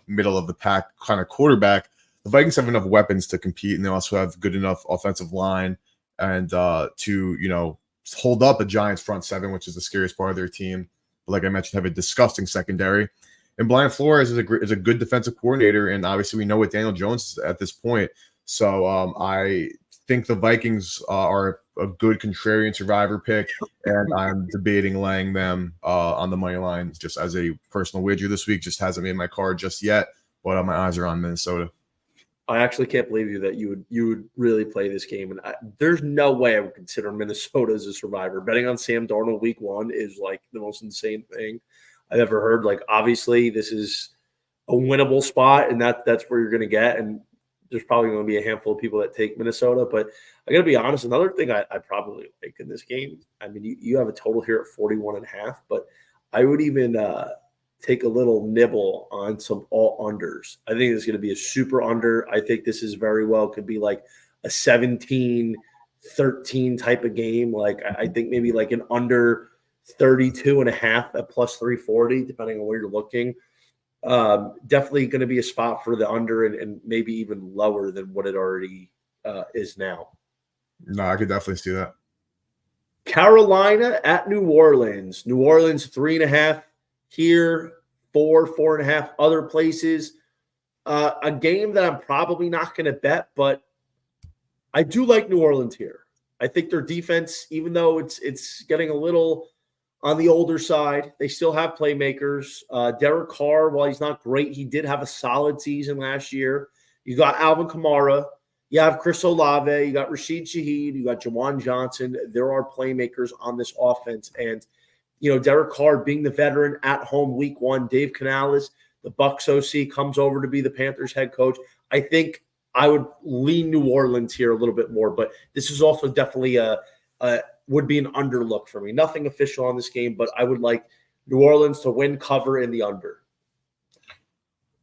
middle of the pack kind of quarterback, the Vikings have enough weapons to compete, and they also have good enough offensive line and to hold up a Giants front seven, which is the scariest part of their team. But like I mentioned, have a disgusting secondary. And Brian Flores is a good defensive coordinator, and obviously we know what Daniel Jones is at this point. So I think the Vikings are a good contrarian survivor pick, and I'm debating laying them on the money line just as a personal wager this week. Just hasn't made my card just yet, but my eyes are on Minnesota. I actually can't believe that you would really play this game, and there's no way I would consider Minnesota as a survivor. Betting on Sam Darnold week 1 is like the most insane thing I've ever heard. Like, obviously, this is a winnable spot, and that's where you're going to get. And there's probably going to be a handful of people that take Minnesota. But I got to be honest, another thing I probably like in this game, I mean, you have a total here at 41.5, but I would even take a little nibble on some all unders. I think it's going to be a super under. I think this is very well could be like a 17-13 type of game. Like, I think maybe like an under 32.5 at plus 340, depending on where you're looking. Definitely going to be a spot for the under and maybe even lower than what it already is now. No, I could definitely see that. Carolina at New Orleans. New Orleans 3.5 here, 4.5 other places. A game that I'm probably not going to bet, but I do like New Orleans here. I think their defense, even though it's getting a little on the older side, they still have playmakers. Derek Carr, while he's not great, he did have a solid season last year. You got Alvin Kamara. You have Chris Olave. You got Rashid Shaheed. You got Jawan Johnson. There are playmakers on this offense. And, Derek Carr being the veteran at home week 1, Dave Canales, the Bucs OC, comes over to be the Panthers head coach. I think I would lean New Orleans here a little bit more, but this is also definitely would be an underlook for me. Nothing official on this game, but I would like New Orleans to win, cover in the under.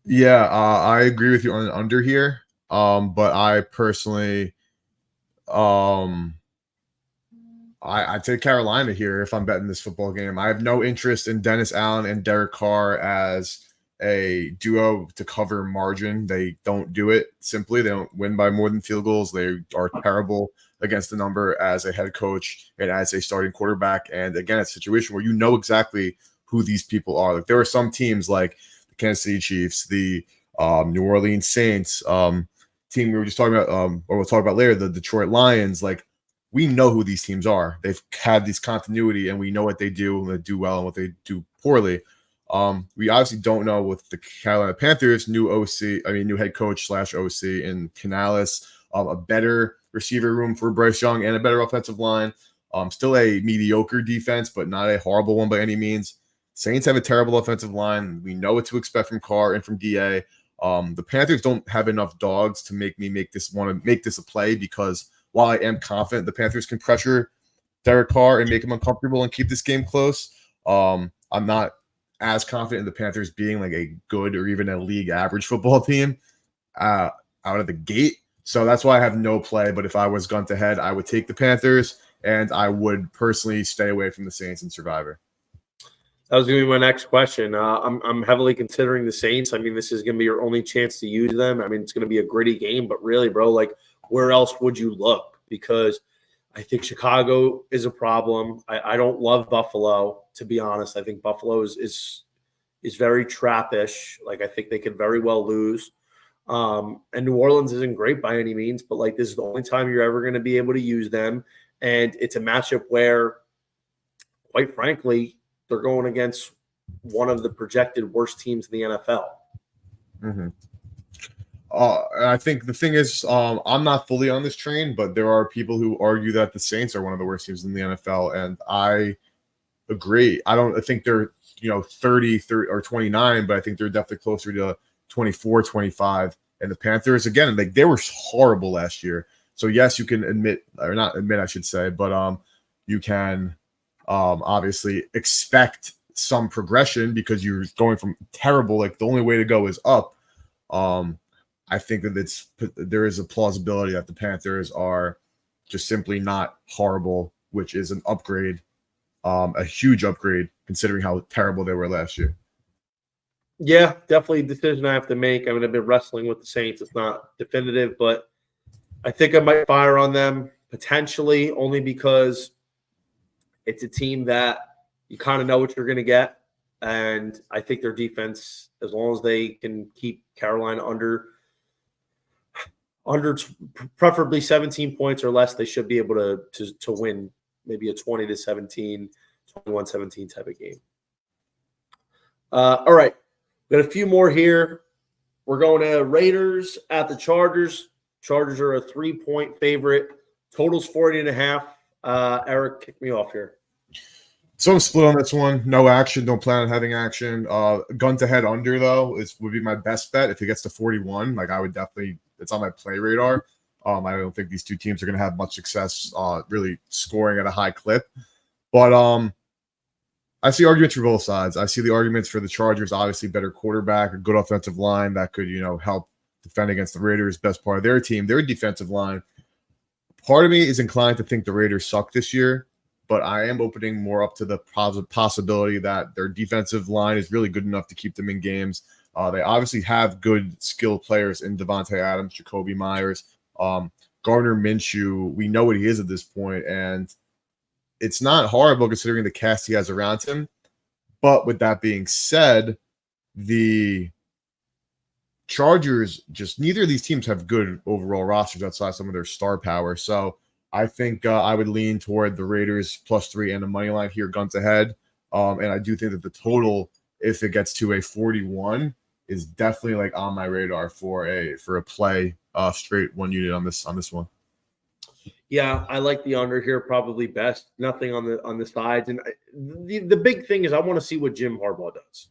Yeah, I agree with you on an under here. But I personally, I take Carolina here if I'm betting this football game. I have no interest in Dennis Allen and Derek Carr as a duo to cover margin. They don't do it simply. They don't win by more than field goals. They are terrible against the number as a head coach and as a starting quarterback. And again, it's a situation where you know exactly who these people are. Like, there are some teams like the Kansas City Chiefs, the New Orleans Saints, team we were just talking about, or we'll talk about later, the Detroit Lions. Like, we know who these teams are. They've had this continuity, and we know what they do, and they do well, and what they do poorly. We obviously don't know with the Carolina Panthers, new head coach / OC in Canales, a better receiver room for Bryce Young and a better offensive line. Still a mediocre defense, but not a horrible one by any means. Saints have a terrible offensive line. We know what to expect from Carr and from DA. The Panthers don't have enough dogs to make me make this a play, because while I am confident the Panthers can pressure Derek Carr and make him uncomfortable and keep this game close, I'm not as confident in the Panthers being like a good or even a league average football team out of the gate. So that's why I have no play. But if I was gun to head, I would take the Panthers, and I would personally stay away from the Saints and Survivor. That was going to be my next question. I'm heavily considering the Saints. I mean, this is going to be your only chance to use them. I mean, it's going to be a gritty game, but really, bro, like, where else would you look? Because I think Chicago is a problem. I don't love Buffalo, to be honest. I think Buffalo is very trappish. Like, I think they could very well lose. And New Orleans isn't great by any means, but like, this is the only time you're ever going to be able to use them. And it's a matchup where, quite frankly, they're going against one of the projected worst teams in the NFL. Mm-hmm. I think the thing is, I'm not fully on this train, but there are people who argue that the Saints are one of the worst teams in the NFL, and I agree. I think they're 30 or 29, but I think they're definitely closer to 24, 25. And the Panthers, again, like, they were horrible last year. So yes, you can not admit, I should say, but you can obviously expect some progression because you're going from terrible, like the only way to go is up. I think that there is a plausibility that the Panthers are just simply not horrible, which is an upgrade, a huge upgrade considering how terrible they were last year. Yeah, definitely a decision I have to make. I mean, I've been wrestling with the Saints. It's not definitive, but I think I might fire on them potentially only because it's a team that you kind of know what you're going to get. And I think their defense, as long as they can keep Carolina under preferably 17 points or less, they should be able to win maybe a 20-17, 21-17 type of game. All right. Got a few more here. We're going to Raiders at the Chargers. Chargers are a 3-point favorite. Total's 40.5. Eric, kick me off here. So I'm split on this one. No action. Don't plan on having action. Gun to head under, though, would be my best bet. If it gets to 41, like I would definitely – it's on my play radar. I don't think these two teams are going to have much success really scoring at a high clip. But I see arguments for both sides. I see the arguments for the Chargers, obviously better quarterback, a good offensive line that could, help defend against the Raiders, best part of their team, their defensive line. Part of me is inclined to think the Raiders suck this year, but I am opening more up to the possibility that their defensive line is really good enough to keep them in games. They obviously have good skilled players in Devontae Adams, Jacoby Myers, Gardner Minshew. We know what he is at this point, and it's not horrible considering the cast he has around him. But with that being said, the Chargers, just neither of these teams have good overall rosters outside some of their star power. So I think I would lean toward the Raiders +3 and the money line here, guns ahead. And I do think that the total, if it gets to a 41, is definitely like on my radar for a play straight one unit on this one. Yeah, I like the under here probably best. Nothing on the sides, and the big thing is I want to see what Jim Harbaugh does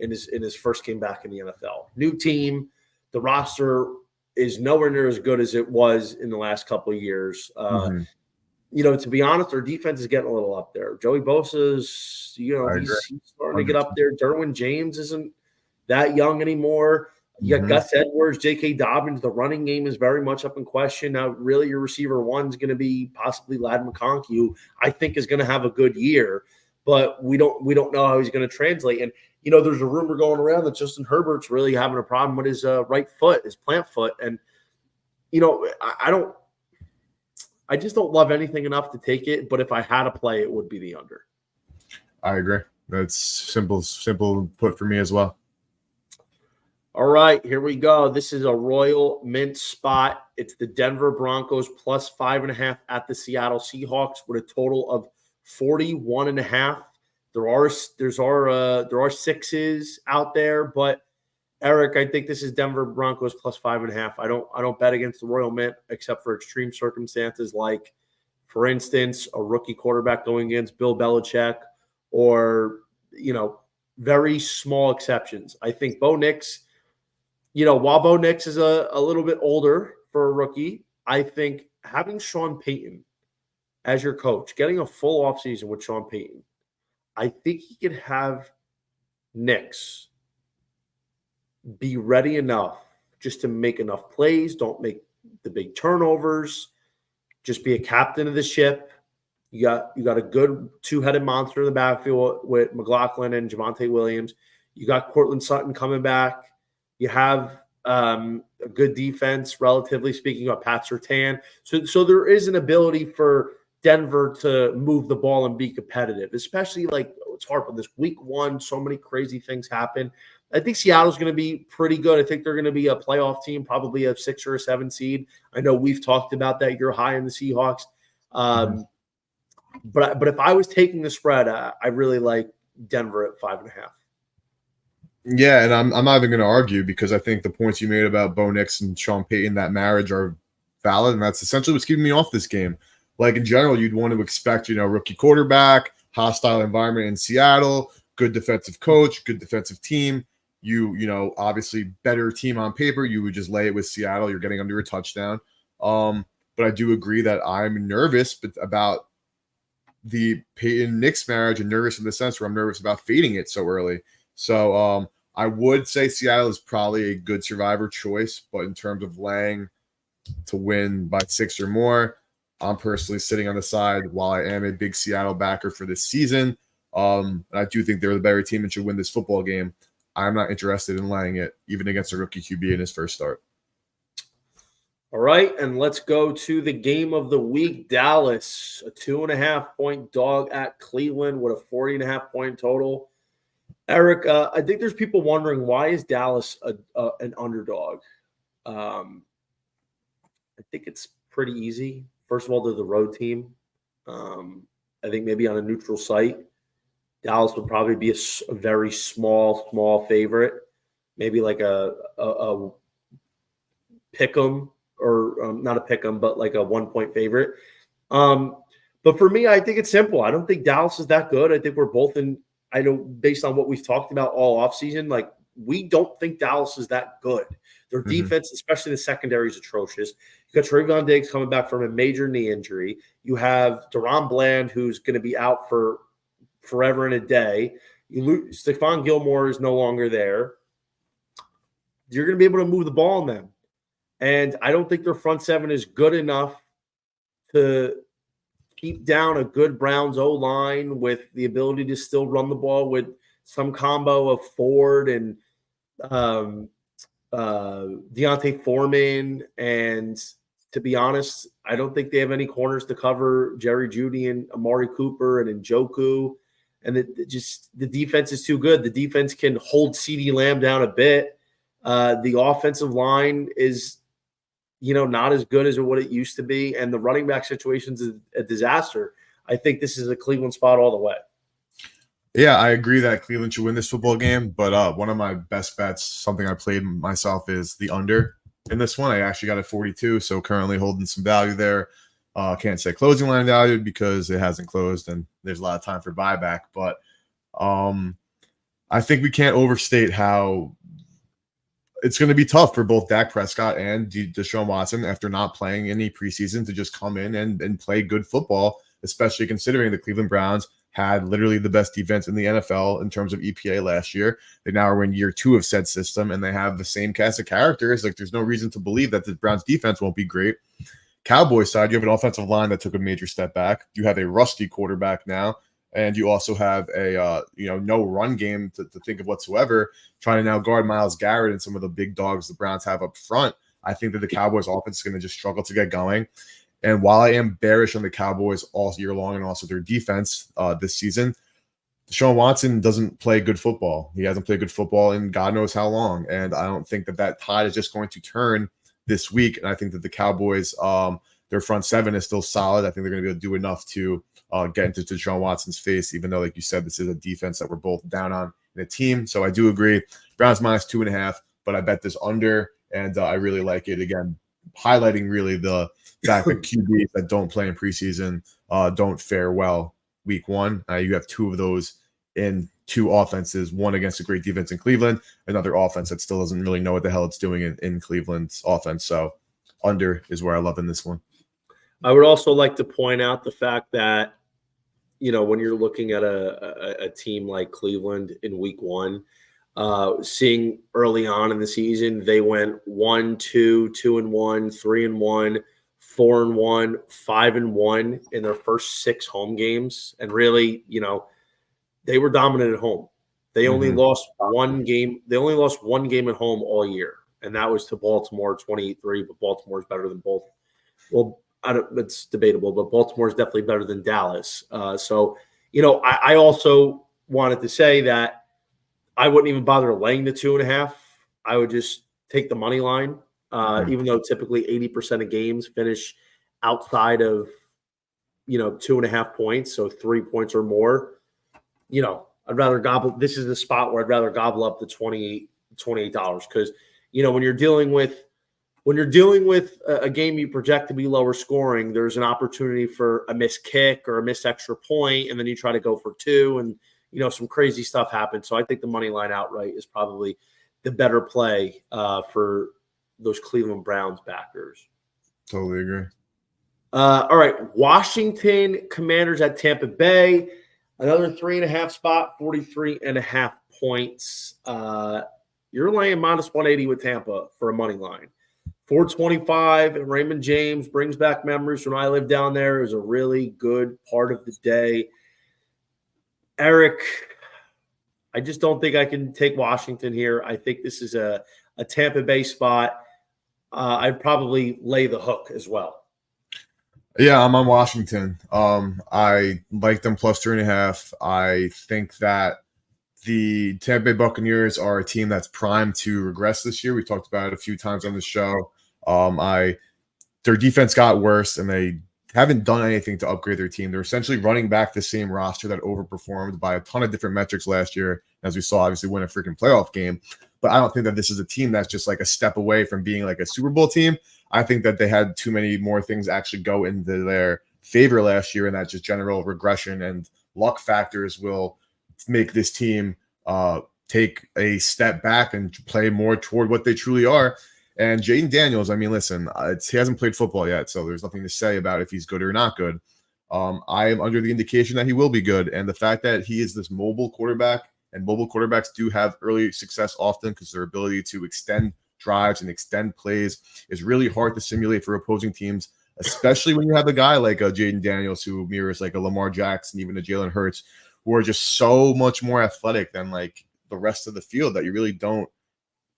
in his first game back in the NFL. New team, the roster is nowhere near as good as it was in the last couple of years. To be honest, our defense is getting a little up there. Joey Bosa's, he's starting to get up there. Derwin James isn't that young anymore. You got Gus Edwards, J.K. Dobbins. The running game is very much up in question. Now, really, your receiver one is going to be possibly Ladd McConkey, who I think is going to have a good year, but we don't know how he's going to translate. And, there's a rumor going around that Justin Herbert's really having a problem with his right foot, his plant foot. And, I just don't love anything enough to take it, but if I had to play, it would be the under. I agree. That's simple put for me as well. All right, here we go. This is a Royal Mint spot. It's the Denver Broncos +5.5 at the Seattle Seahawks with a total of 41.5. There are sixes out there, but Eric, I think this is Denver Broncos +5.5. I don't bet against the Royal Mint except for extreme circumstances, like, for instance, a rookie quarterback going against Bill Belichick, or very small exceptions. I think Bo Nix. While Bo Nix is a little bit older for a rookie, I think having Sean Payton as your coach, getting a full offseason with Sean Payton, I think he could have Nix be ready enough just to make enough plays, don't make the big turnovers, just be a captain of the ship. You got a good two-headed monster in the backfield with McLaughlin and Javonte Williams. You got Cortland Sutton coming back. You have a good defense, relatively speaking, of Pat Surtain. So there is an ability for Denver to move the ball and be competitive, especially it's hard for this week one. So many crazy things happen. I think Seattle's going to be pretty good. I think they're going to be a playoff team, probably a 6 or a 7 seed. I know we've talked about that. You're high in the Seahawks. But if I was taking the spread, I really like Denver at 5.5. Yeah, and I'm not even going to argue because I think the points you made about Bo Nix and Sean Payton, that marriage, are valid, and that's essentially what's keeping me off this game. Like, in general, you'd want to expect, rookie quarterback, hostile environment in Seattle, good defensive coach, good defensive team. Obviously better team on paper. You would just lay it with Seattle. You're getting under a touchdown. But I do agree that I'm nervous about the Peyton-Knicks marriage and nervous in the sense where I'm nervous about fading it so early. So I would say Seattle is probably a good survivor choice, but in terms of laying to win by 6 or more, I'm personally sitting on the side while I am a big Seattle backer for this season. And I do think they're the better team and should win this football game. I'm not interested in laying it, even against a rookie QB in his first start. All right, and let's go to the game of the week. Dallas, a 2.5-point dog at Cleveland with a 40.5-point total. Eric, I think there's people wondering, why is Dallas an underdog? I think it's pretty easy. First of all, they're the road team. I think maybe on a neutral site, Dallas would probably be a very small favorite, maybe like a pick 'em. Or not a pick 'em, but like a 1-point favorite. But for me, I think it's simple. I don't think Dallas is that good. I think we're both I know based on what we've talked about all offseason, like we don't think Dallas is that good. Their defense, especially the secondary, is atrocious. You got Trayvon Diggs coming back from a major knee injury. You have Deron Bland, who's going to be out for forever and a day. Stephon Gilmore is no longer there. You're going to be able to move the ball on them. And I don't think their front seven is good enough to keep down a good Browns O-line with the ability to still run the ball with some combo of Ford and Deontay Foreman. And to be honest, I don't think they have any corners to cover Jerry Jeudy and Amari Cooper and Njoku. And the defense is too good. The defense can hold CeeDee Lamb down a bit. The offensive line is not as good as what it used to be. And the running back situation is a disaster. I think this is a Cleveland spot all the way. Yeah, I agree that Cleveland should win this football game. But one of my best bets, something I played myself, is the under in this one. I actually got a 42, so currently holding some value there. Can't say closing line value because it hasn't closed and there's a lot of time for buyback. But I think we can't overstate how it's going to be tough for both Dak Prescott and Deshaun Watson after not playing any preseason to just come in and play good football, especially considering the Cleveland Browns had literally the best defense in the NFL in terms of EPA last year. They now are in year 2 of said system, and they have the same cast of characters. Like, there's no reason to believe that the Browns defense won't be great. Cowboys side, you have an offensive line that took a major step back. You have a rusty quarterback now. And you also have a no run game to think of whatsoever, trying to now guard Myles Garrett and some of the big dogs the Browns have up front. I think that the Cowboys offense is going to just struggle to get going. And while I am bearish on the Cowboys all year long and also their defense this season, Deshaun Watson doesn't play good football. He hasn't played good football in God knows how long. And I don't think that tide is just going to turn this week. And I think that the Cowboys, their front seven is still solid. I think they're going to be able to do enough to get into Deshaun Watson's face, even though, like you said, this is a defense that we're both down on in a team. So I do agree. Browns minus 2.5, but I bet this under, and I really like it. Again, highlighting really the fact that QBs that don't play in preseason don't fare well week 1. You have 2 of those in 2 offenses, one against a great defense in Cleveland, another offense that still doesn't really know what the hell it's doing in Cleveland's offense. So under is where I love in this one. I would also like to point out the fact that, when you're looking at a team like Cleveland in week 1, seeing early on in the season, they went 1-2, 2-1, 3-1, 4-1, 5-1 in their first 6 home games. And really, they were dominant at home. They only lost one game. They only lost one game at home all year. And that was to Baltimore 28-3, but Baltimore is better than both. Well, it's debatable, but Baltimore is definitely better than Dallas. So, I also wanted to say that I wouldn't even bother laying the 2.5. I would just take the money line, even though typically 80% of games finish outside of, 2.5 points. So 3 points or more, I'd rather gobble. This is the spot where I'd rather gobble up the $28 because, when you're dealing with a game you project to be lower scoring, there's an opportunity for a missed kick or a missed extra point, and then you try to go for 2, and some crazy stuff happens. So I think the money line outright is probably the better play for those Cleveland Browns backers. Totally agree. All right, Washington Commanders at Tampa Bay. Another 3.5 spot, 43.5 points. You're laying -180 with Tampa for a money line. 425 and Raymond James brings back memories when I lived down there. It was a really good part of the day. Eric, I just don't think I can take Washington here. I think this is a Tampa Bay spot. I'd probably lay the hook as well. Yeah, I'm on Washington. I like them +3.5. I think that the Tampa Bay Buccaneers are a team that's primed to regress this year. We talked about it a few times on the show. Their defense got worse, and they haven't done anything to upgrade their team. They're essentially running back the same roster that overperformed by a ton of different metrics last year, as we saw, obviously win a freaking playoff game. But I don't think that this is a team that's just like a step away from being like a Super Bowl team. I think that they had too many more things actually go into their favor last year, and that just general regression and luck factors will make this team take a step back and play more toward what they truly are. And Jaden Daniels, I mean, listen, he hasn't played football yet, so there's nothing to say about if he's good or not good. I am under the indication that he will be good. And the fact that he is this mobile quarterback, and mobile quarterbacks do have early success often because their ability to extend drives and extend plays is really hard to simulate for opposing teams, especially when you have a guy like Jaden Daniels who mirrors like a Lamar Jackson, even a Jalen Hurts, who are just so much more athletic than like the rest of the field that you really don't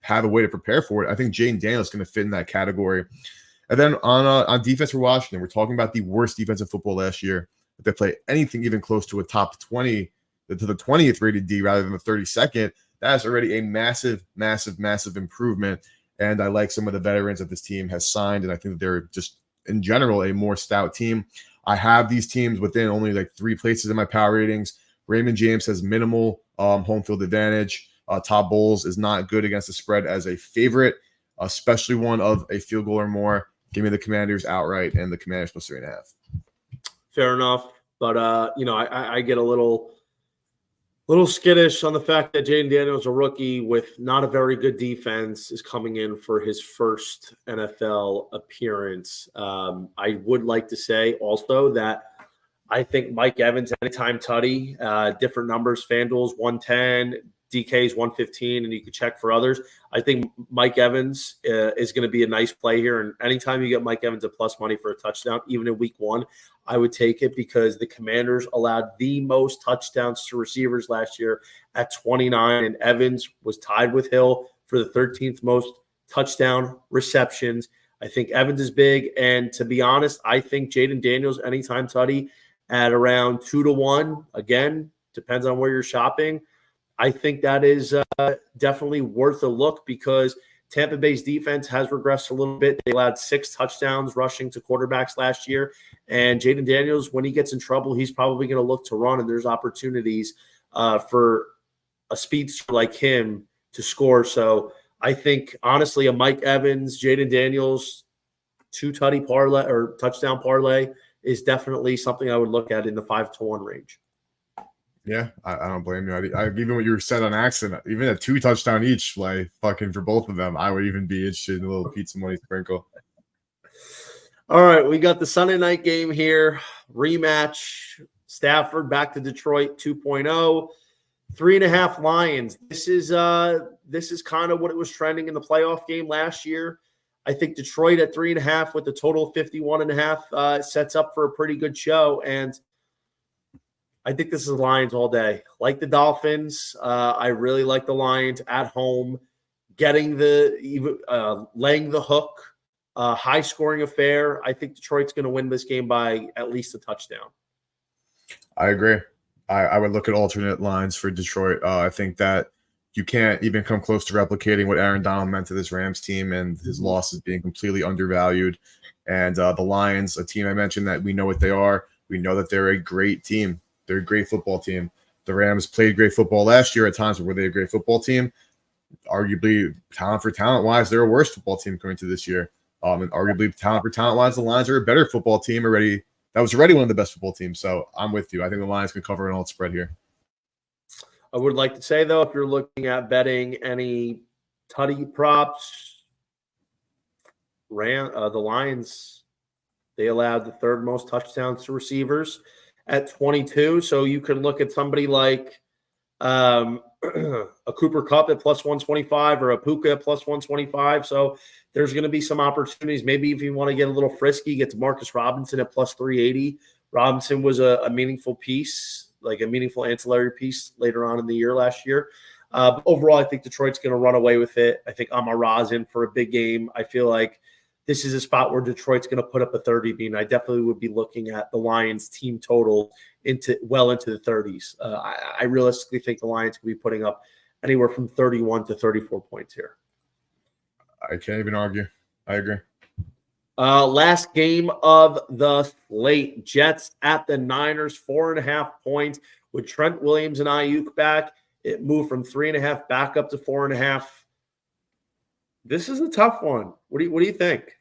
have a way to prepare for it. I think Jaden Daniels is going to fit in that category. And then on defense for Washington, we're talking about the worst defense in football last year. If they play anything even close to a top 20, to the 20th rated D rather than the 32nd, that's already a massive, massive, massive improvement. And I like some of the veterans that this team has signed, and I think that they're just, in general, a more stout team. I have these teams within only like 3 places in my power ratings. Raymond James has minimal home field advantage. Todd Bowles is not good against the spread as a favorite, especially one of a field goal or more. Give me the Commanders outright and the Commanders +3.5. Fair enough. But, I get a little skittish on the fact that Jaden Daniels, a rookie with not a very good defense, is coming in for his first NFL appearance. I would like to say also that I think Mike Evans, anytime tutty, different numbers, FanDuel's 110, DK's 115, and you can check for others. I think Mike Evans is going to be a nice play here. And anytime you get Mike Evans a plus money for a touchdown, even in week 1, I would take it because the Commanders allowed the most touchdowns to receivers last year at 29, and Evans was tied with Hill for the 13th most touchdown receptions. I think Evans is big, and to be honest, I think Jaden Daniels, anytime tutty, at around 2-1. Again, depends on where you're shopping. I think that is definitely worth a look because Tampa Bay's defense has regressed a little bit. They allowed 6 touchdowns rushing to quarterbacks last year. And Jaden Daniels, when he gets in trouble, he's probably going to look to run, and there's opportunities for a speedster like him to score. So I think, honestly, a Mike Evans, Jaden Daniels, 2 tutty parlay or touchdown parlay is definitely something I would look at in the 5-1 range. Yeah, I don't blame you. I even what you said on accident, even a 2 touchdown each, like fucking for both of them, I would even be interested in a little pizza money sprinkle. All right, we got the Sunday night game here. Rematch. Stafford back to Detroit 2.0. 3.5 Lions. This is kind of what it was trending in the playoff game last year. I think Detroit at 3.5 with a total of 51.5 sets up for a pretty good show. And I think this is Lions all day. Like the Dolphins, I really like the Lions at home, getting laying the hook, high scoring affair. I think Detroit's going to win this game by at least a touchdown. I agree. I would look at alternate lines for Detroit. I think that you can't even come close to replicating what Aaron Donald meant to this Rams team and his losses being completely undervalued. And the Lions, a team I mentioned that we know what they are. We know that they're a great team. They're a great football team. The Rams played great football last year at times. Were they a great football team? Arguably, talent for talent-wise, they're a worse football team coming to this year. And arguably, talent for talent-wise, the Lions are a better football team already. That was already one of the best football teams. So I'm with you. I think the Lions can cover an alt spread here. I would like to say, though, if you're looking at betting any tutty props, the Lions They allowed the third most touchdowns to receivers at 22. So you can look at somebody like a Cooper Kupp at plus 125 or a Puka at plus 125. So there's going to be some opportunities. Maybe if you want to get a little frisky, get to Marcus Robinson at plus 380. Robinson was a meaningful piece, like a meaningful ancillary piece later on in the year last year. But overall, I think Detroit's going to run away with it. I think Amon-Ra's in for a big game. I feel like this is a spot where Detroit's going to put up a 30 bean. I definitely would be looking at the Lions team total into the 30s. I realistically think the Lions could be putting up anywhere from 31 to 34 points here. I can't even argue. I agree. Last game of the slate, Jets at the Niners, 4.5 points with Trent Williams and Ayuk back. It moved from 3.5 back up to 4.5. This is a tough one. What do you think?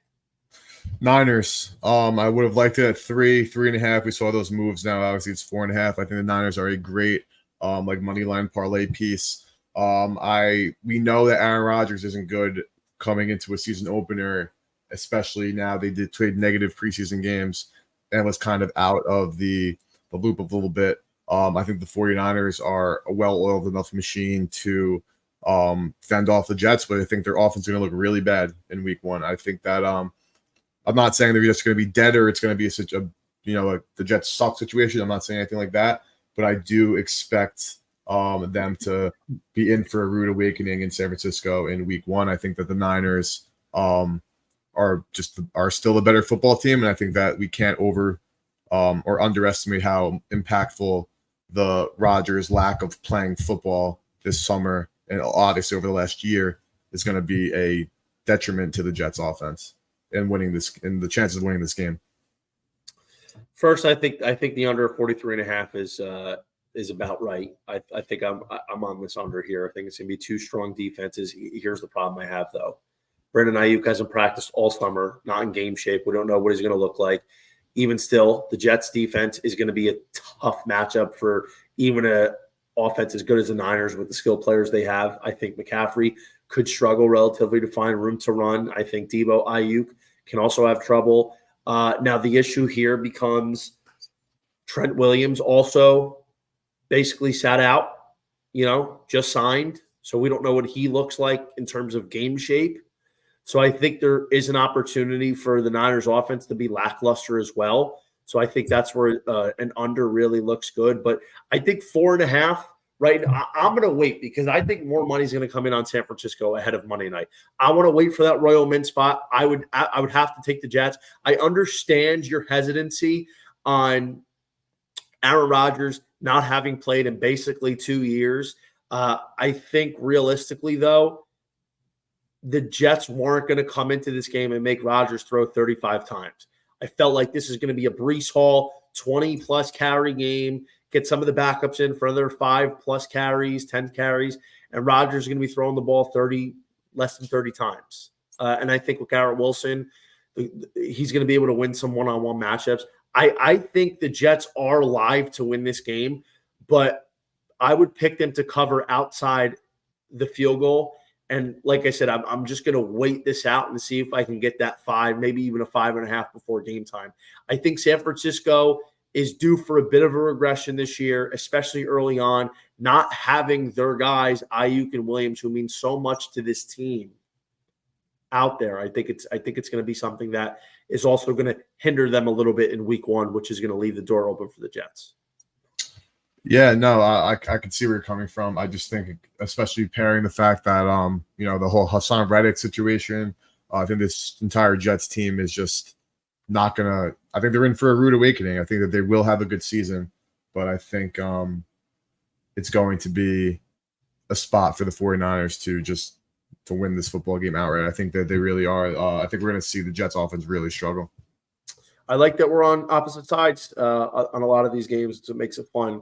Niners. I would have liked it at 3.5. We saw those moves. Now obviously it's 4.5. I think the Niners are a great money line parlay piece. We know that Aaron Rodgers isn't good coming into a season opener, especially now they did trade negative preseason games and was kind of out of the loop a little bit. I think the 49ers are a well-oiled enough machine to fend off the Jets, but I think their offense is going to look really bad in week one. I think that I'm not saying they're just going to be dead or it's going to be such a the Jets suck situation. I'm not saying anything like that, but I do expect them to be in for a rude awakening in San Francisco in week one. I think that the Niners are still a better football team, and I think that we can't or underestimate how impactful the Rodgers lack of playing football this summer and obviously over the last year is going to be a detriment to the Jets offense and the chances of winning this game. First, I think the under 43.5 is about right. I think I'm on this under here. I think it's going to be two strong defenses. Here's the problem I have though. Brandon Ayuk hasn't practiced all summer, not in game shape. We don't know what he's going to look like. Even still, the Jets defense is going to be a tough matchup for even a offense as good as the Niners with the skilled players they have. I think McCaffrey could struggle relatively to find room to run. I think Debo Ayuk can also have trouble. Now the issue here becomes Trent Williams also basically sat out, just signed. So we don't know what he looks like in terms of game shape. So I think there is an opportunity for the Niners offense to be lackluster as well. So I think that's where an under really looks good. But I think 4.5, right? I'm going to wait because I think more money is going to come in on San Francisco ahead of Monday night. I want to wait for that Royal Mint spot. I would have to take the Jets. I understand your hesitancy on Aaron Rodgers not having played in basically 2 years. I think realistically, though, the Jets weren't going to come into this game and make Rodgers throw 35 times. I felt like this is going to be a Breece Hall 20-plus carry game, get some of the backups in for another 5-plus carries, 10 carries, and Rodgers is going to be throwing the ball less than 30 times. And I think with Garrett Wilson, he's going to be able to win some one-on-one matchups. I think the Jets are live to win this game, but I would pick them to cover outside the field goal. And like I said, I'm just going to wait this out and see if I can get that 5, maybe even a 5.5 before game time. I think San Francisco is due for a bit of a regression this year, especially early on, not having their guys, Ayuk and Williams, who mean so much to this team out there. I think it's going to be something that is also going to hinder them a little bit in week one, which is going to leave the door open for the Jets. Yeah, no, I can see where you're coming from. I just think, especially pairing the fact that the whole Hassan Reddick situation, I think this entire Jets team is just not gonna. I think they're in for a rude awakening. I think that they will have a good season, but I think it's going to be a spot for the 49ers to win this football game outright. I think that they really are. I think we're going to see the Jets offense really struggle. I like that we're on opposite sides on a lot of these games. It makes it fun.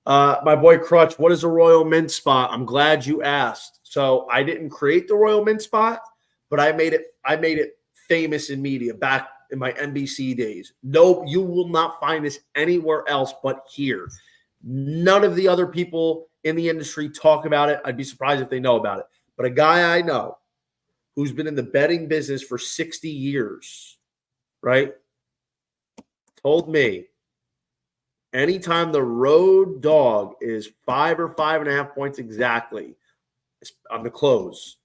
My boy Crutch, what is a Royal Mint spot? I'm glad you asked. So I didn't create the Royal Mint spot, but I made it famous in media back in my NBC days. No, you will not find this anywhere else but here. None of the other people in the industry talk about it. I'd be surprised if they know about it. But a guy I know who's been in the betting business for 60 years, right? told me anytime the road dog is 5 or 5.5 points exactly on the close,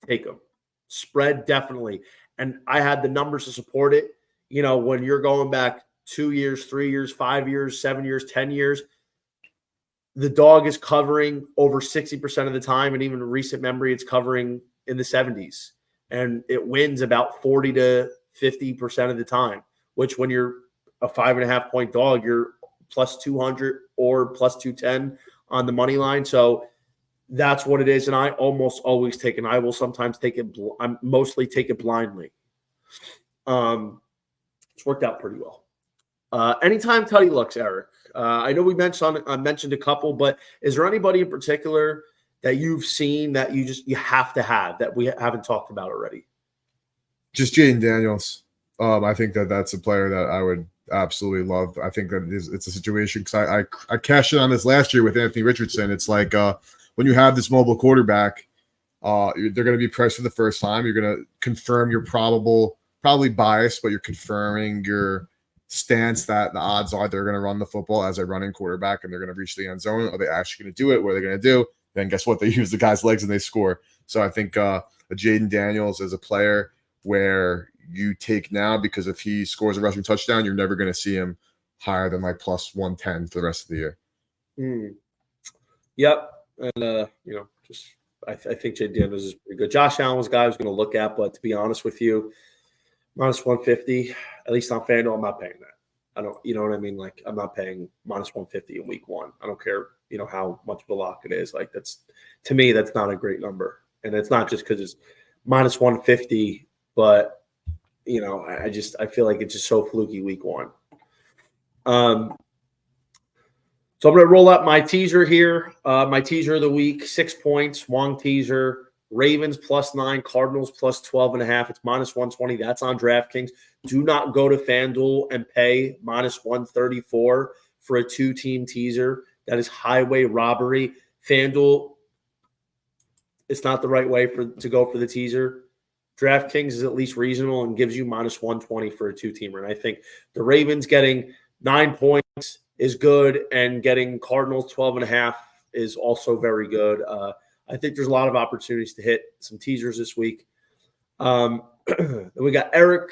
take them. Spread, definitely. And I had the numbers to support it. You know, when you're going back 2 years, 3 years, 5 years, 7 years, 10 years, the dog is covering over 60% of the time. And even in recent memory, it's covering in the 70s. And it wins about 40 to 50% of the time, which when you're a 5.5 point dog, you're plus 200 or plus 210 on the money line. So that's what it is. And I almost always take it. I will sometimes take it. I mostly take it blindly. It's worked out pretty well. Anytime Tutty looks, Eric. I know we mentioned a couple, but is there anybody in particular that you've seen that you have to have that we haven't talked about already? Just Jaden Daniels. I think that's a player that I would absolutely love. I think that it's a situation because I cashed in on this last year with Anthony Richardson. It's like when you have this mobile quarterback, they're going to be pressed for the first time. You're going to confirm your probably bias, but you're confirming your stance that the odds are they're going to run the football as a running quarterback and they're going to reach the end zone. Are they actually going to do it? What are they going to do? Then guess what? They use the guy's legs and they score. So I think Jaden Daniels is a player where you take now because if he scores a rushing touchdown, you're never going to see him higher than like plus 110 for the rest of the year. Yep. And, I think Jaden Daniels is pretty good. Josh Allen was a guy I was going to look at, but to be honest with you, minus 150, at least on FanDuel, I'm not paying that. I don't, you know what I mean? Like, I'm not paying minus 150 in week one. I don't care, how much of a lock it is. Like, to me, that's not a great number. And it's not just because it's minus 150, but, I feel like it's just so fluky week one. So I'm going to roll up my teaser here. My teaser of the week, 6 points, Wong teaser. Ravens +9, Cardinals +12.5. It's minus 120. That's on DraftKings. Do not go to FanDuel and pay minus 134 for a 2-team teaser. That is highway robbery. FanDuel, it's not the right way to go for the teaser. DraftKings is at least reasonable and gives you minus 120 for a 2-teamer. And I think the Ravens getting 9 points is good, and getting Cardinals 12.5 is also very good. I think there's a lot of opportunities to hit some teasers this week. Then we got Eric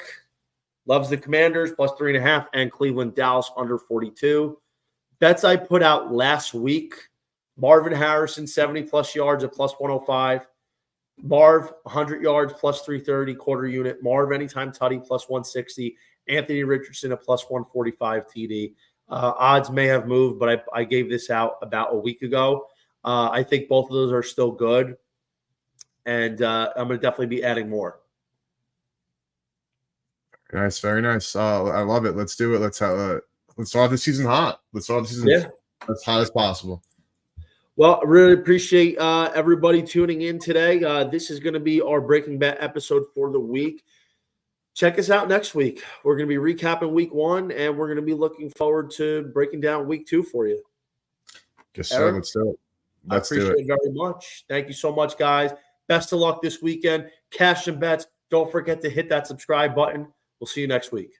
loves the Commanders +3.5 and Cleveland Dallas under 42. Bets I put out last week: Marvin Harrison 70+ yards at +105. Marv 100 yards +330 quarter unit. Marv anytime tutty +160. Anthony Richardson at +145 TD. Odds may have moved, but I gave this out about a week ago. I think both of those are still good, and I'm going to definitely be adding more. Nice, very nice. I love it. Let's do it. Let's start the season hot. Let's start the season as hot as possible. Well, I really appreciate everybody tuning in today. This is going to be our Breaking Bet episode for the week. Check us out next week. We're going to be recapping week one, and we're going to be looking forward to breaking down week 2 for you. Yes, sir. Let's do it. I appreciate it very much. Thank you so much, guys. Best of luck this weekend. Cash and bets. Don't forget to hit that subscribe button. We'll see you next week.